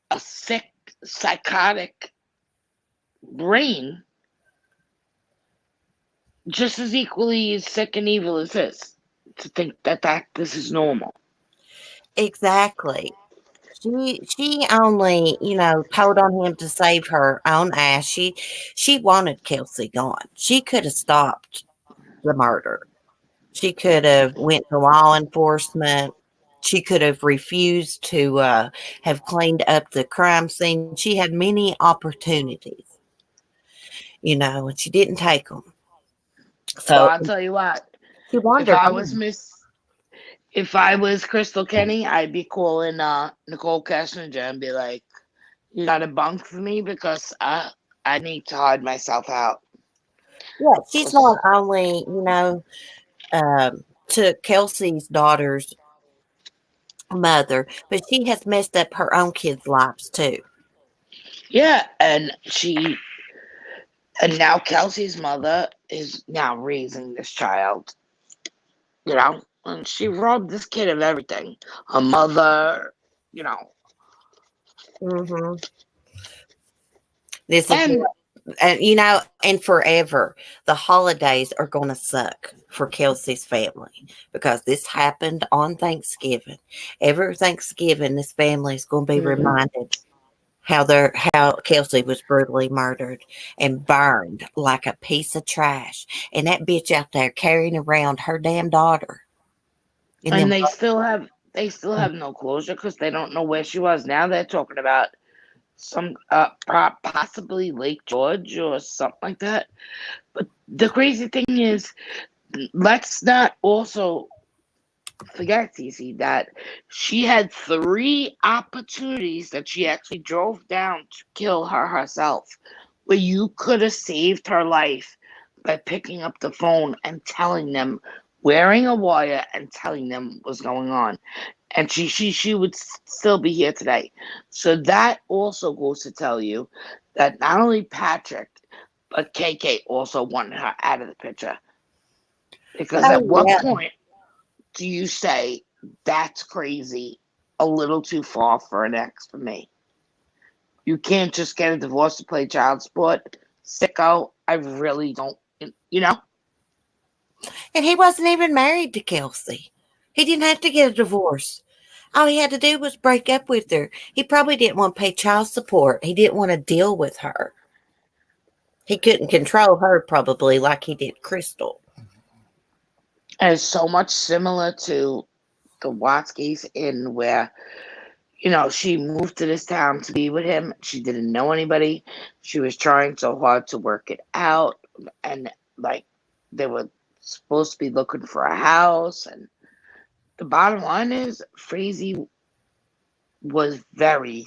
a sick, psychotic brain just as equally as sick and evil as this to think that this is normal. Exactly. She only, told on him to save her own ass. She wanted Kelsey gone. She could have stopped the murder. She could have went to law enforcement. She could have refused to have cleaned up the crime scene. She had many opportunities, and she didn't take them. Well, So I'll tell you what. she If wandered I was on. Miss, if I was Crystal Kenny, I'd be calling Nicole Kessinger and be like, "You got a bunk for me because I need to hide myself out." Yeah, she's not 'Cause- only, took Kelsey's daughter's mother, but she has messed up her own kids' lives too. yeah, and now Kelsey's mother is now raising this child, and she robbed this kid of everything. Her mother, you know, Hmm. This is and what, and forever, the holidays are going to suck for Kelsey's family because this happened on Thanksgiving. Every Thanksgiving, this family is going to be mhm, reminded how Kelsey was brutally murdered and burned like a piece of trash, and that bitch out there carrying around her damn daughter in and them. they still have no closure because they don't know where she was. Now they're talking about some possibly Lake George or something like that. But the crazy thing is, let's not also forget, Cece, that she had three opportunities that she actually drove down to kill her herself, where you could have saved her life by picking up the phone and telling them, wearing a wire and telling them what's going on. And she would still be here today. So that also goes to tell you that not only Patrick, but KK also wanted her out of the picture. Because at Oh what yeah. point do you say that's crazy, a little too far for an ex for me? You can't just get a divorce to play child support. Sicko, I really don't, you know? And he wasn't even married to Kelsey. He didn't have to get a divorce. All he had to do was break up with her. He probably didn't want to pay child support. He didn't want to deal with her. He couldn't control her probably like he did Crystal. And it's so much similar to the Watts case in where, she moved to this town to be with him. She didn't know anybody. She was trying so hard to work it out. And, like, they were supposed to be looking for a house. And the bottom line is, Frazee was very,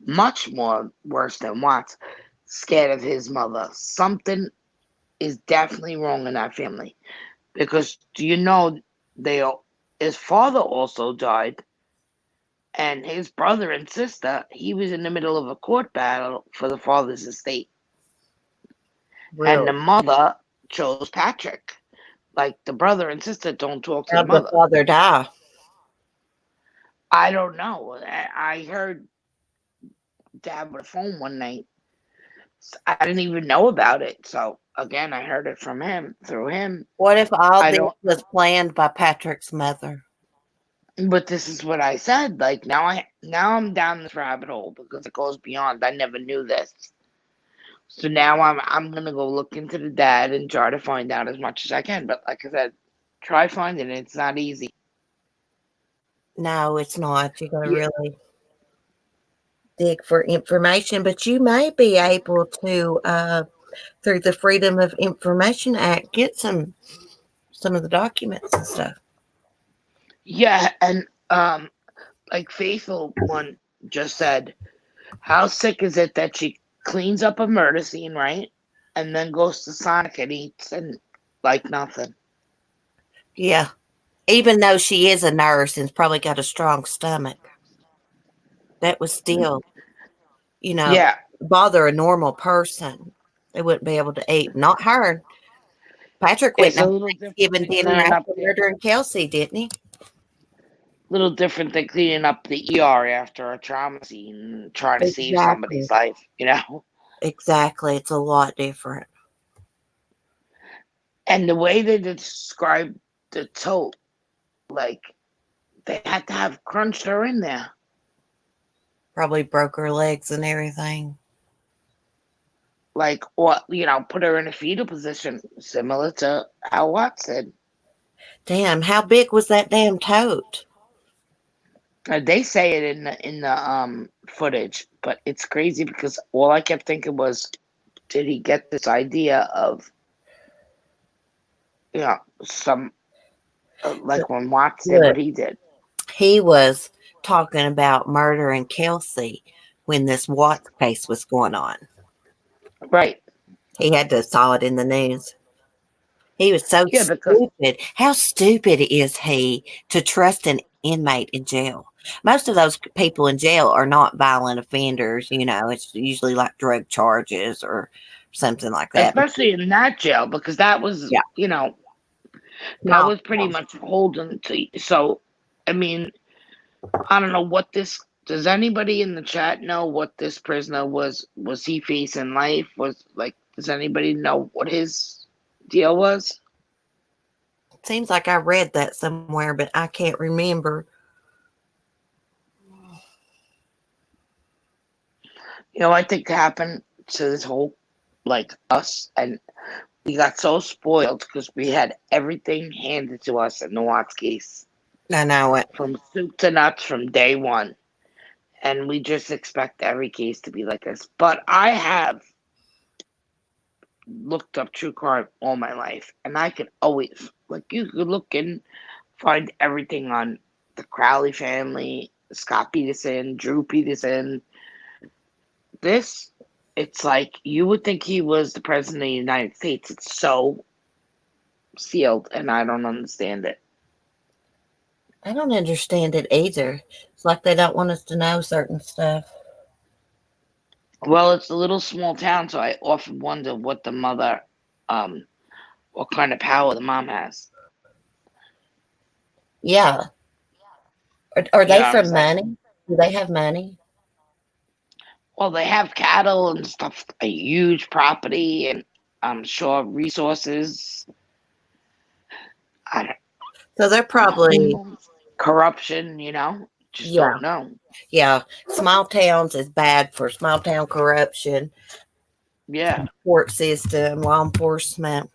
much more worse than Watts, scared of his mother. Something is definitely wrong in that family. Because do you know they his father also died, and his brother and sister, he was in the middle of a court battle for the father's estate. And Really? the mother chose Patrick. Like, the brother and sister don't talk to the How'd the mother. father die? I don't know. I heard dad with a phone one night. I didn't even know about it. So again, I heard it from him, through him. What if all I this don't, was planned by Patrick's mother? but this is what I said. Like, now I'm down this rabbit hole because it goes beyond. I never knew this. So now I'm gonna go look into the dad and try to find out as much as I can. But like I said, try finding it. It's not easy. No, it's not. You got to Yeah, really dig for information, but you may be able to, through the Freedom of Information Act, get some of the documents and stuff. yeah, and like Faithful one just said, how sick is it that she cleans up a murder scene, right, and then goes to Sonic and eats and like nothing. Yeah, even though she is a nurse and's probably got a strong stomach, that was still, you know, Yeah, bother a normal person. They wouldn't be able to eat. Not her. Patrick went it's and a had little different Thanksgiving than dinner cleaning up after the murdering Kelsey, didn't he? little different than cleaning up the ER after a trauma scene and trying to save Exactly. somebody's life. exactly. It's a lot different. And the way they described the tote, like they had to have crunched her in there. Probably broke her legs and everything. Like, or, put her in a fetal position, similar to how Watts said. Damn, how big was that damn tote? They say it in the footage, but it's crazy because all I kept thinking was, did he get this idea of, some like when Watts did Look, what he did? he was talking about murdering Kelsey when this Watts case was going on. Right. He had to saw it in the news. He was so Yeah, because stupid. How stupid is he to trust an inmate in jail? Most of those people in jail are not violent offenders. It's usually like drug charges or something like that. especially in that jail, because that was, Yeah, that small was pretty town. much holding to. So, I mean, I don't know what this. Does anybody in the chat know what this prisoner was? Was he facing life? Was like, does anybody know what his deal was? Seems like I read that somewhere, but I can't remember. I think happened to this whole, like us, and we got so spoiled because we had everything handed to us in the Watts case, I know it. from soup to nuts from day one, and we just expect every case to be like this. But I have looked up true crime all my life, and I could always, like, you could look and find everything on the Crowley family, Scott Peterson, Drew Peterson. This, it's like you would think he was the president of the United States. It's so sealed, and I don't understand it. I don't understand it either. It's like they don't want us to know certain stuff. Well, it's a little small town, so I often wonder what the mother, um, what kind of power the mom has. Yeah. Are You they know what I'm from saying? money? Do they have money? Well, they have cattle and stuff, a huge property, and I'm sure resources. I So they're probably, don't, corruption, just yeah, don't know. yeah. Small towns is bad for small town corruption, Yeah. court system, law enforcement.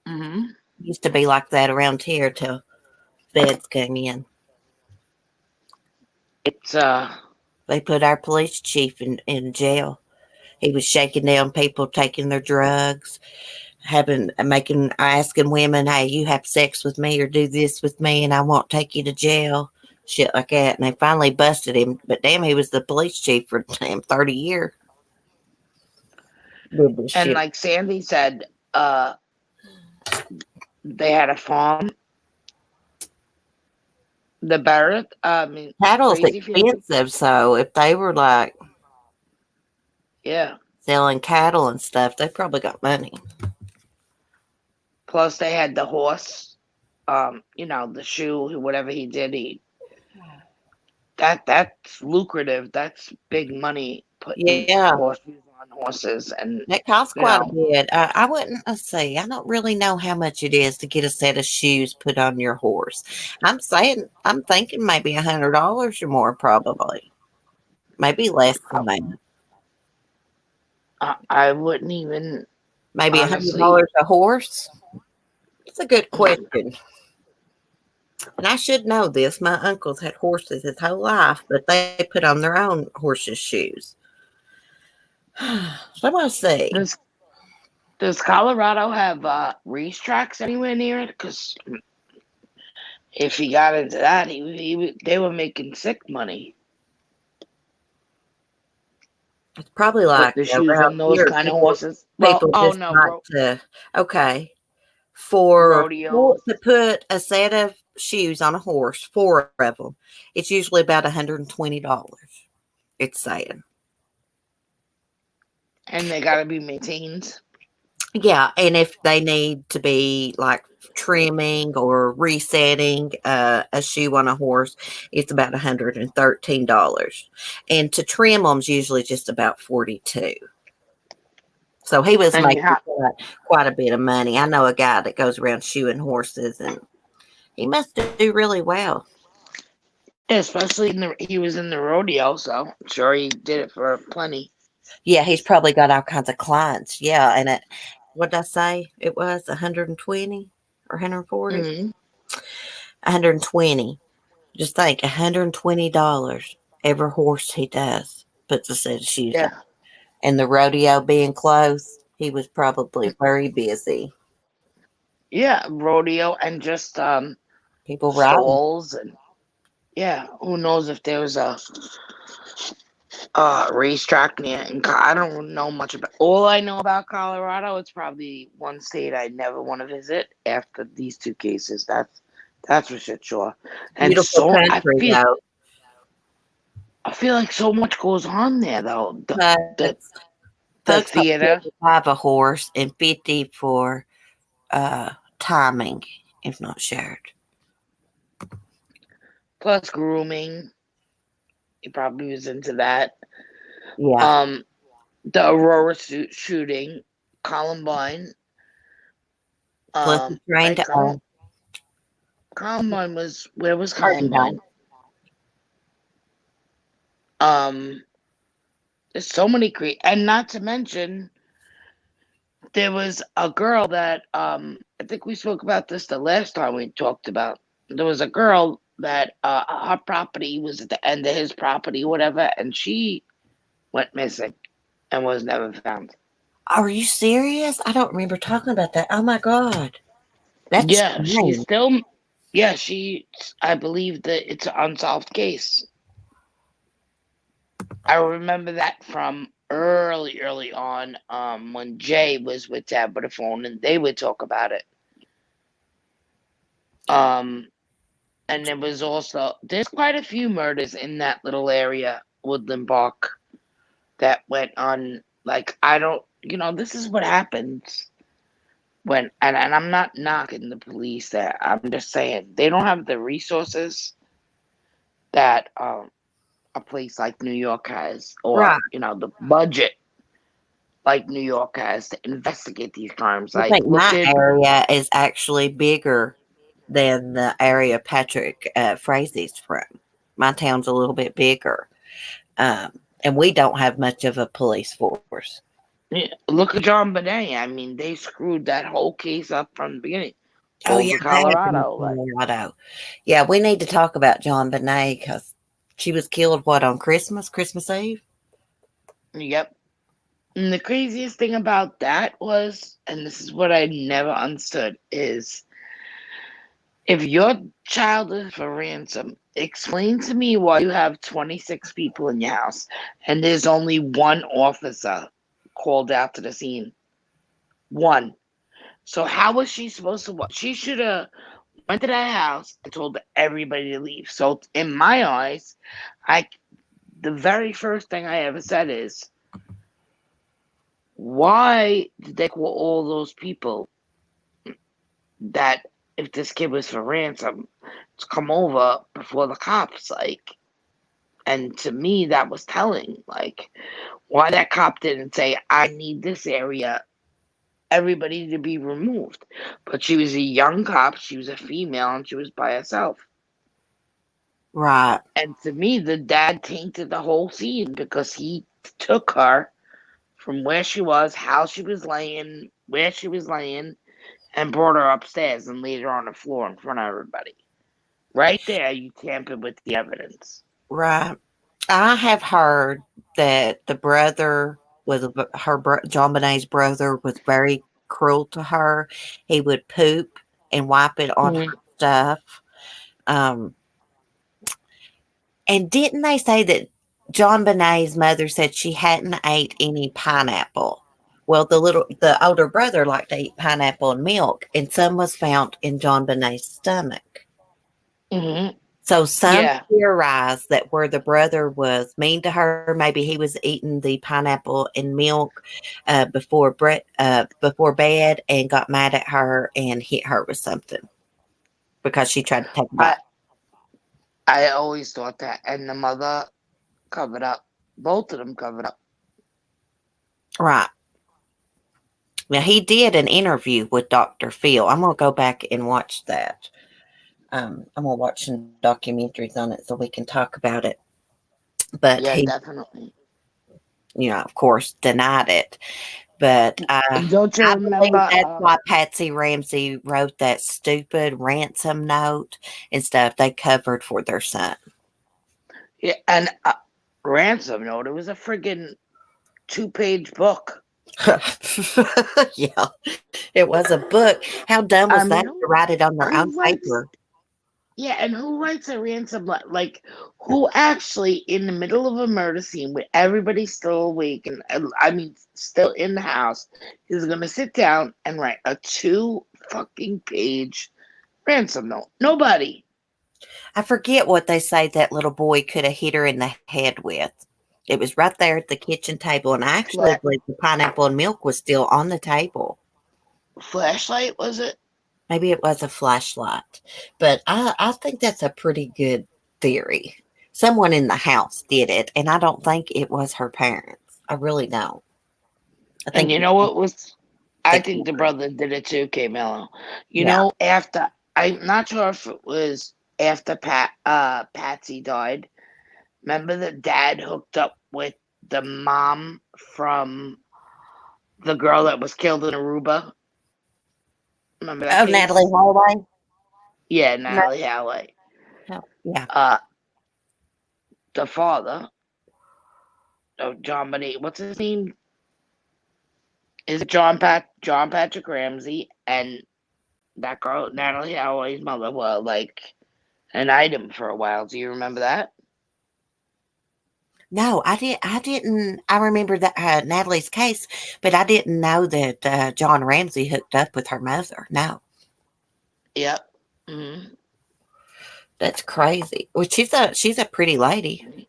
Hmm. Used to be like that around here till feds came in. It's They put our police chief in jail. He was shaking down people taking their drugs, asking women, "Hey, you have sex with me or do this with me, and I won't take you to jail." Shit like that. And they finally busted him. But damn, he was the police chief for damn 30 years. Did this and shit. like Sandy said, uh, they had a farm, the Barrett, I mean, Cattle's Frazee family. expensive, so if they were like Yeah. selling cattle and stuff, they probably got money. Plus, they had the horse. The shoe, whatever he did, that's lucrative. That's big money putting Yeah, horseshoes on horses, and that costs you quite a know, bit. I wouldn't, let's see, I don't really know how much it is to get a set of shoes put on your horse. I'm thinking maybe $100 or more, probably. Maybe less than I, that. I wouldn't even Maybe a hundred honestly. dollars a horse. It's a good question, and I should know this. My uncle's had horses his whole life, but they put on their own horses' shoes. So I see. Does does Colorado have racetracks anywhere near it? Because if he got into that, they were making sick money It's probably like putting the shoes around on those here, kind of people horses. Well, people oh just no, like to. Okay, for rodeos. to put a set of shoes on a horse, four of them, it's usually about $120. It's saying. And they got to be maintained. Yeah, and if they need to be like trimming or resetting a shoe on a horse, it's about $113. And to trim them's usually just about 42. So he was And making yeah, quite a bit of money. I know a guy that goes around shoeing horses, and he must do really well. especially he was in the rodeo, so I'm sure he did it for plenty. Yeah, he's probably got all kinds of clients. Yeah, and what did I say? It was 120 or 140? Hmm. 120. Just think, $120 every horse he does puts a set of shoes on. Yeah, And the rodeo being closed, he was probably very busy. yeah, rodeo and just People riding. stalls and yeah, who knows if there was a racetrack near. I don't know much about. All I know about Colorado, it's probably one state I never want to visit after these two cases. That's for shit sure. And Beautiful so country, though. I feel like so much goes on there though. But The folks like theater 55 a horse and 50 for timing, if not shared. plus grooming, he probably was into that. Yeah. Um, the Aurora shooting, Columbine. Plus, he's trying Right, to own Columbine was where was Cardinal. Columbine? Um, there's so many and not to mention there was a girl that I think we spoke about this the last time we talked about. There was a girl that her property was at the end of his property, whatever, and she went missing and was never found. Are you serious? I don't remember talking about that. Oh my God. That's Yeah, she's strange. still. Yeah, she. I believe that it's an unsolved case. I remember that from early on, when Jay was with Tab with the phone, and they would talk about it. Um, and there was also there's quite a few murders in that little area, Woodland Park, that went on. Like I don't, this is what happens when, and I'm not knocking the police there. I'm just saying they don't have the resources that a place like New York has, or Right. the budget like New York has to investigate these crimes. I Like, think look my at area is actually bigger than the area Patrick Frazee's from. My town's a little bit bigger. And we don't have much of a police force. look at John Bonet. I mean, they screwed that whole case up from the beginning. Oh, yeah, Boulder, that happened Colorado. Like, in Colorado. Yeah, we need to talk about John Bonet because she was killed, what, on Christmas Eve? yep. And the craziest thing about that was, and this is what I never understood, is if your child is for ransom, explain to me why you have 26 people in your house and there's only one officer called out to the scene. One. So how was she supposed to what? She should have went to that house and told everybody to leave. So in my eyes, I the very first thing I ever said is, why did they call all those people that if this kid was for ransom to come over before the cops? Like, and to me that was telling. Like, why that cop didn't say, I need this area, everybody to be removed. But she was a young cop, she was a female, and she was by herself. Right, And to me, the dad tainted the whole scene because he took her from where she was, how she was laying, where she was laying, and brought her upstairs and laid her on the floor in front of everybody. Right there, you tampered with the evidence. right. I have heard that the brother John Bonet's brother was very cruel to her. He would poop and wipe it on her Mm-hmm. stuff. Um, and didn't they say that John Bonet's mother said she hadn't ate any pineapple? Well, the older brother liked to eat pineapple and milk, and some was found in John Bonet's stomach. Mm-hmm. So some Yeah. theorize that where the brother was mean to her, maybe he was eating the pineapple and milk before bed, and got mad at her and hit her with something because she tried to take a I bite. I always thought that. And the mother covered up. Both of them covered up. Right. Now he did an interview with Dr. Phil. I'm gonna go back and watch that. I'm gonna watch some documentaries on it so we can talk about it. But Yeah, he, definitely. of course, denied it. But And don't you I believe remember? that's why Patsy Ramsey wrote that stupid ransom note and stuff. They covered for their son. Yeah, and ransom note. It was a friggin' 2-page book. Yeah, it was a book. How dumb was I that mean, to write it on their own who writes? paper? Yeah, and who writes a ransom like who actually in the middle of a murder scene with everybody still awake and I mean still in the house is gonna sit down and write a 2 fucking page ransom note? Nobody. I forget what they say that little boy could have hit her in the head with. It was right there at the kitchen table, and I actually Flat believe the pineapple and milk was still on the table. flashlight was it? Maybe it was a flashlight, but I think that's a pretty good theory. Someone in the house did it, and I don't think it was her parents. I really don't. I And think you it know was what was? the I think the camera. brother did it too, K Mello. You Yeah. know, after I'm not sure if it was after Patsy died. Remember the dad hooked up with the mom from the girl that was killed in Aruba? Remember that Oh, Natalie case? Holloway. Yeah, No. Natalie Howley. Yeah. Uh, the father of John Bonet, what's his name? Is it John Patrick Ramsey and that girl Natalie Howley's mother were like an item for a while. Do you remember that? No, I did. I didn't. I remember that Natalie's case, but I didn't know that John Ramsey hooked up with her mother. No, Yep. Hmm. that's crazy. Well, she's a pretty lady.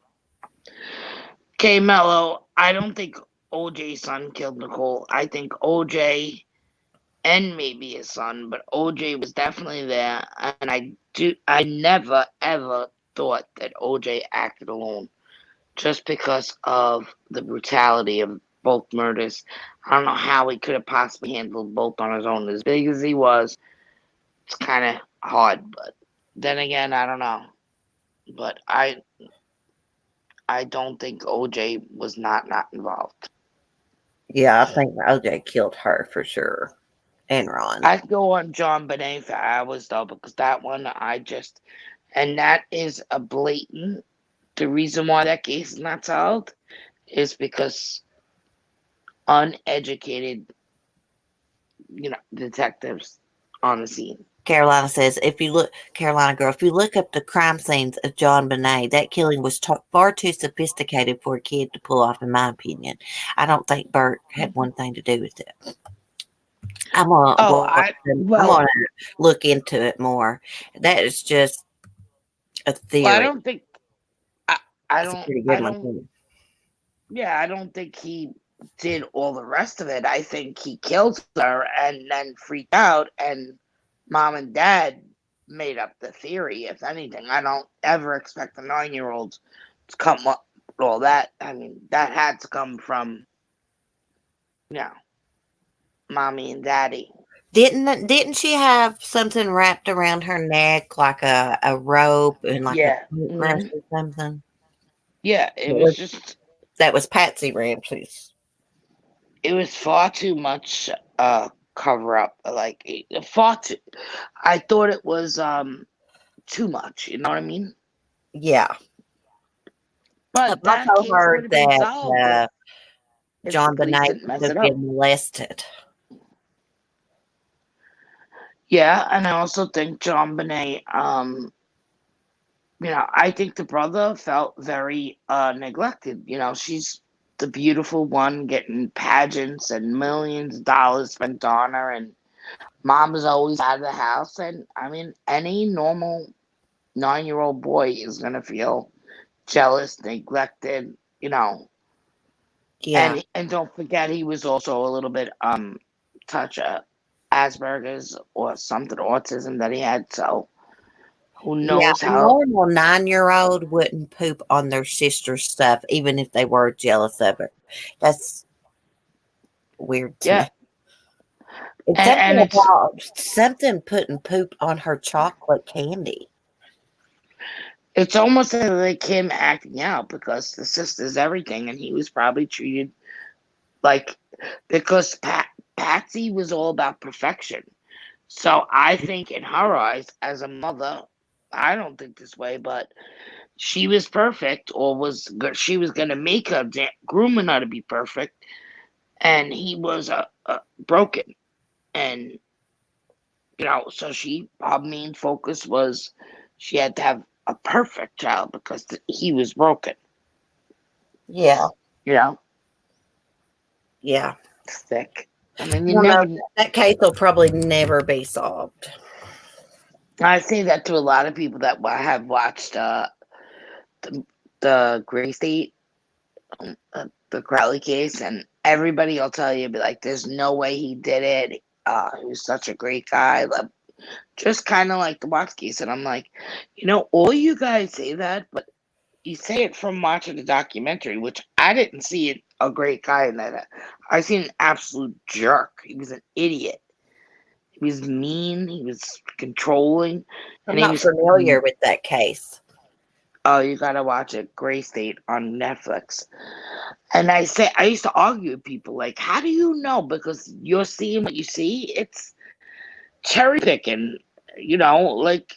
K Mello, I don't think OJ's son killed Nicole. I think OJ and maybe his son, but OJ was definitely there, and I never ever thought that OJ acted alone, just because of the brutality of both murders. I don't know how he could have possibly handled both on his own. As big as he was, it's kind of hard. But then again, I don't know. But I don't think OJ was not involved. Yeah, I think OJ killed her for sure, and Ron. I'd go on John Bonet for hours though, because that one I just and that is a blatant. The reason why that case is not solved is because uneducated, detectives on the scene. Carolina says, if you look, Carolina girl, if you look up the crime scenes of John Bonet, that killing was far too sophisticated for a kid to pull off, in my opinion. I don't think Bert had one thing to do with it. I'm gonna Oh, watch them. I'm gonna look into it more. That is just a I theory. don't think I, I It's a don't pretty I good one don't too. yeah, I don't think he did all the rest of it. I think he killed her and then freaked out, and mom and dad made up the theory. If anything, I don't ever expect a 9-year-old to come up with all that. I mean, that had to come from, you know, mommy and daddy. Didn't she have something wrapped around her neck like a rope and like a Yeah. paintbrush or something? Yeah, That was Patsy Ramsey's. it was far too much cover up. Like far too. I thought it was too much. You know what I mean? Yeah. I've But that also case would heard have been that solved if the John police Bonet didn't could mess it have up. been molested. Yeah, and I also think John Bonet, I think the brother felt very neglected. She's the beautiful one getting pageants and millions of dollars spent on her, and mom is always out of the house. And I mean, any normal 9-year-old boy is gonna feel jealous, neglected, Yeah. and don't forget he was also a little bit touch Asperger's or something autism that he had. So who Yeah. knows A how? normal 9-year-old wouldn't poop on their sister's stuff, even if they were jealous of it. That's weird to Yeah, me. It's and something it's about something putting poop on her chocolate candy. almost like him acting out because the sister's everything, and he was probably treated like because Patsy was all about perfection. So I think in her eyes, as a mother, I don't think this way, but she was perfect, or she was going to make her grooming her to be perfect, and he was broken, and so her main focus was she had to have a perfect child because he was broken. Yeah, You know, yeah. sick. I mean, you Well, no, never. that case will probably never be solved. I say that to a lot of people that have watched the Gray State, the Crowley case, and everybody will tell you, be like, "There's no way he did it. He was such a great guy." Just kind of like the Watts case, and I'm like, all you guys say that, but you say it from watching the documentary, which I didn't see a great guy in that. I seen an absolute jerk. He was an idiot. He was mean. He was controlling, I'm and he not was. familiar with that case. Oh, you gotta watch it. Gray State on Netflix. And I used to argue with people like, how do you know? Because you're seeing what you see. It's cherry picking. Like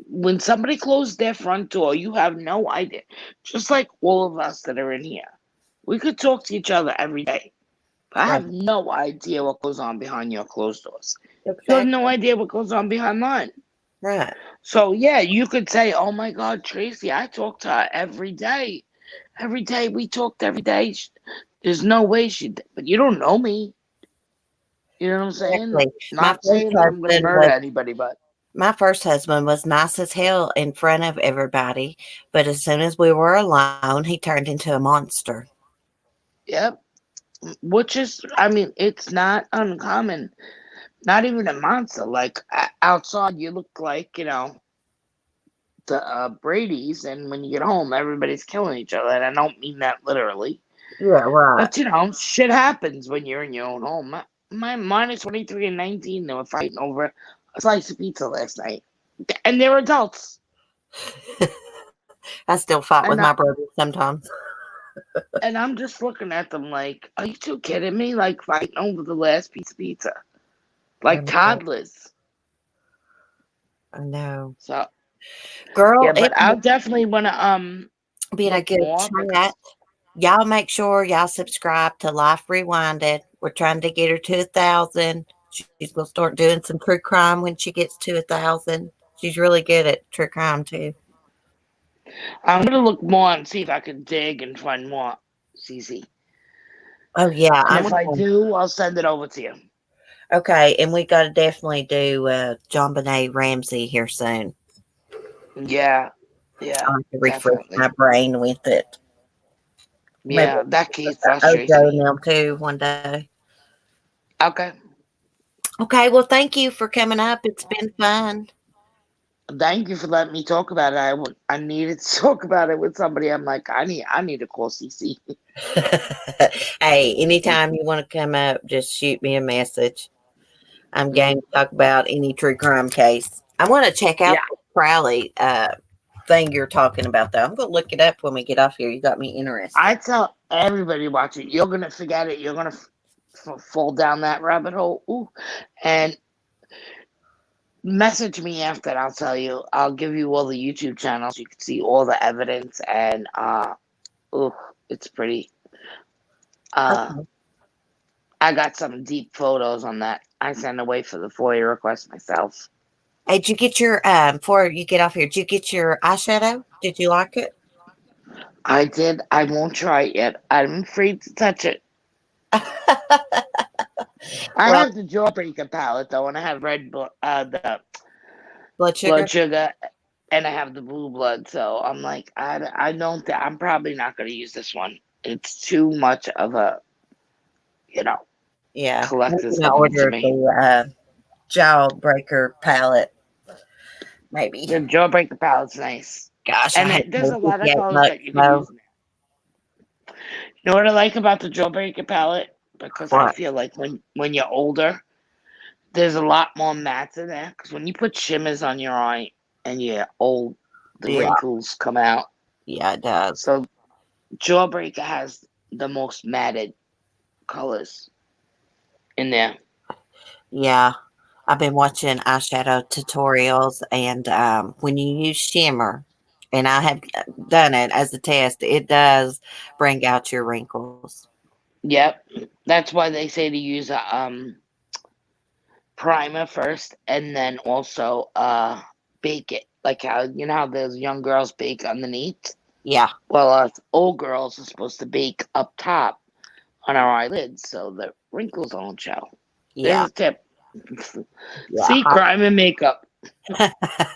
when somebody closed their front door, you have no idea. Just like all of us that are in here, we could talk to each other every day, but I Right. have no idea what goes on behind your closed doors. You have no Exactly. idea what goes on behind mine. Right. So yeah, you could say, "Oh my God, Tracy, I talk to her every day. Every day we talked every day. There's no way but you don't know me. You know what I'm saying? Exactly. My Not first saying that I'm gonna husband murder was anybody, but my first husband was nice as hell in front of everybody, but as soon as we were alone, he turned into a monster. yep. Which is, I mean, it's not uncommon. Not even a monster. Like outside, you look like the Brady's, and when you get home, everybody's killing each other. And I don't mean that literally, Yeah, right. but shit happens when you're in your own home. My mine is 23 and 19. They were fighting over a slice of pizza last night, and they're adults. I still fight with And my brother sometimes. I'm just looking at them like, are you two kidding me? Like fighting over the last piece of pizza, I like know. toddlers. I know. So Girl, yeah, it but I'll definitely want to been a look good more chat. because Y'all make sure y'all subscribe to Life Rewinded. We're trying to get her to 1,000. She's gonna start doing some true crime when she gets to 1,000. She's really good at true crime too. I'm gonna look more and see if I can dig and find more CC. Oh yeah, And I'm if I gonna. do, I'll send it over to you. Okay, and we got to definitely do John Benet Ramsey here soon. Yeah, I yeah, have to refresh my definitely. brain with it. Maybe Yeah, that case frustrates OJ and me. them too one day. Okay. Okay, well, thank you for coming up. It's been fun. Thank you for letting me talk about it. I needed to talk about it with somebody. I'm like, I need to call CC. Hey, anytime you want to come up, just shoot me a message. I'm game to talk about any true crime case. I want to check Yeah, out the Crowley thing you're talking about, though. I'm going to look it up when we get off here. You got me interested. I tell everybody watch it. You're gonna forget it. You're gonna fall down that rabbit hole. Ooh, and message me after. I'll tell you. I'll give you all the YouTube channels. You can see all the evidence, and ooh, it's pretty. Uh, Okay. I got some deep photos on that. I sent away for the FOIA request myself. Hey, did you get your, before you get off here, did you get your eyeshadow? Did you like it? I did. I won't try it yet. I'm afraid to touch it. I Well, have the Jawbreaker palette though, and I have the blood sugar? blood sugar, and I have the blue blood. So I'm like, I don't. I'm probably not going to use this one. It's too much of a you know Yeah. I'm collector's going to item to order me. the jawbreaker palette, maybe. The Jawbreaker palette's nice, Gosh, I and hate to there's pay a lot of 58 colors bucks, that you can though. use in it. You know what I like about the Jawbreaker palette? Because I What? feel like when you're older, there's a lot more mats in there because when you put shimmers on your eye and you're old, the Yeah, wrinkles come out. yeah, it does. So Jawbreaker has the most matted colors in there. Yeah. I've been watching eyeshadow tutorials, and when you use shimmer, and I have done it as a test, it does bring out your wrinkles. Yep, that's why they say to use a primer first, and then also bake it. Like how you know how those young girls bake underneath. Yeah, Well, us old girls are supposed to bake up top on our eyelids so the wrinkles don't show. yeah, There's a tip. yeah. See, crime and makeup.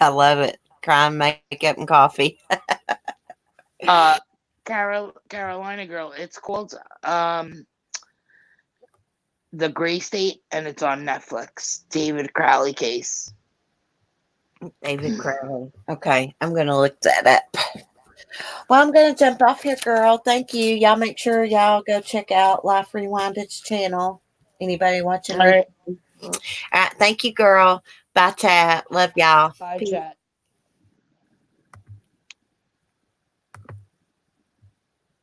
I love it. Crime, makeup, and coffee. Uh, Carolina Girl. It's called The Gray State, and it's on Netflix. David Crowley case. David Crowley. Okay, I'm going to look that up. Well, I'm going to jump off here, girl. Thank you. Y'all make sure y'all go check out Life Rewinded's channel. Anybody watching All me? right. All right, thank you, girl. Bye, chat. Love y'all. Bye, Peace. chat.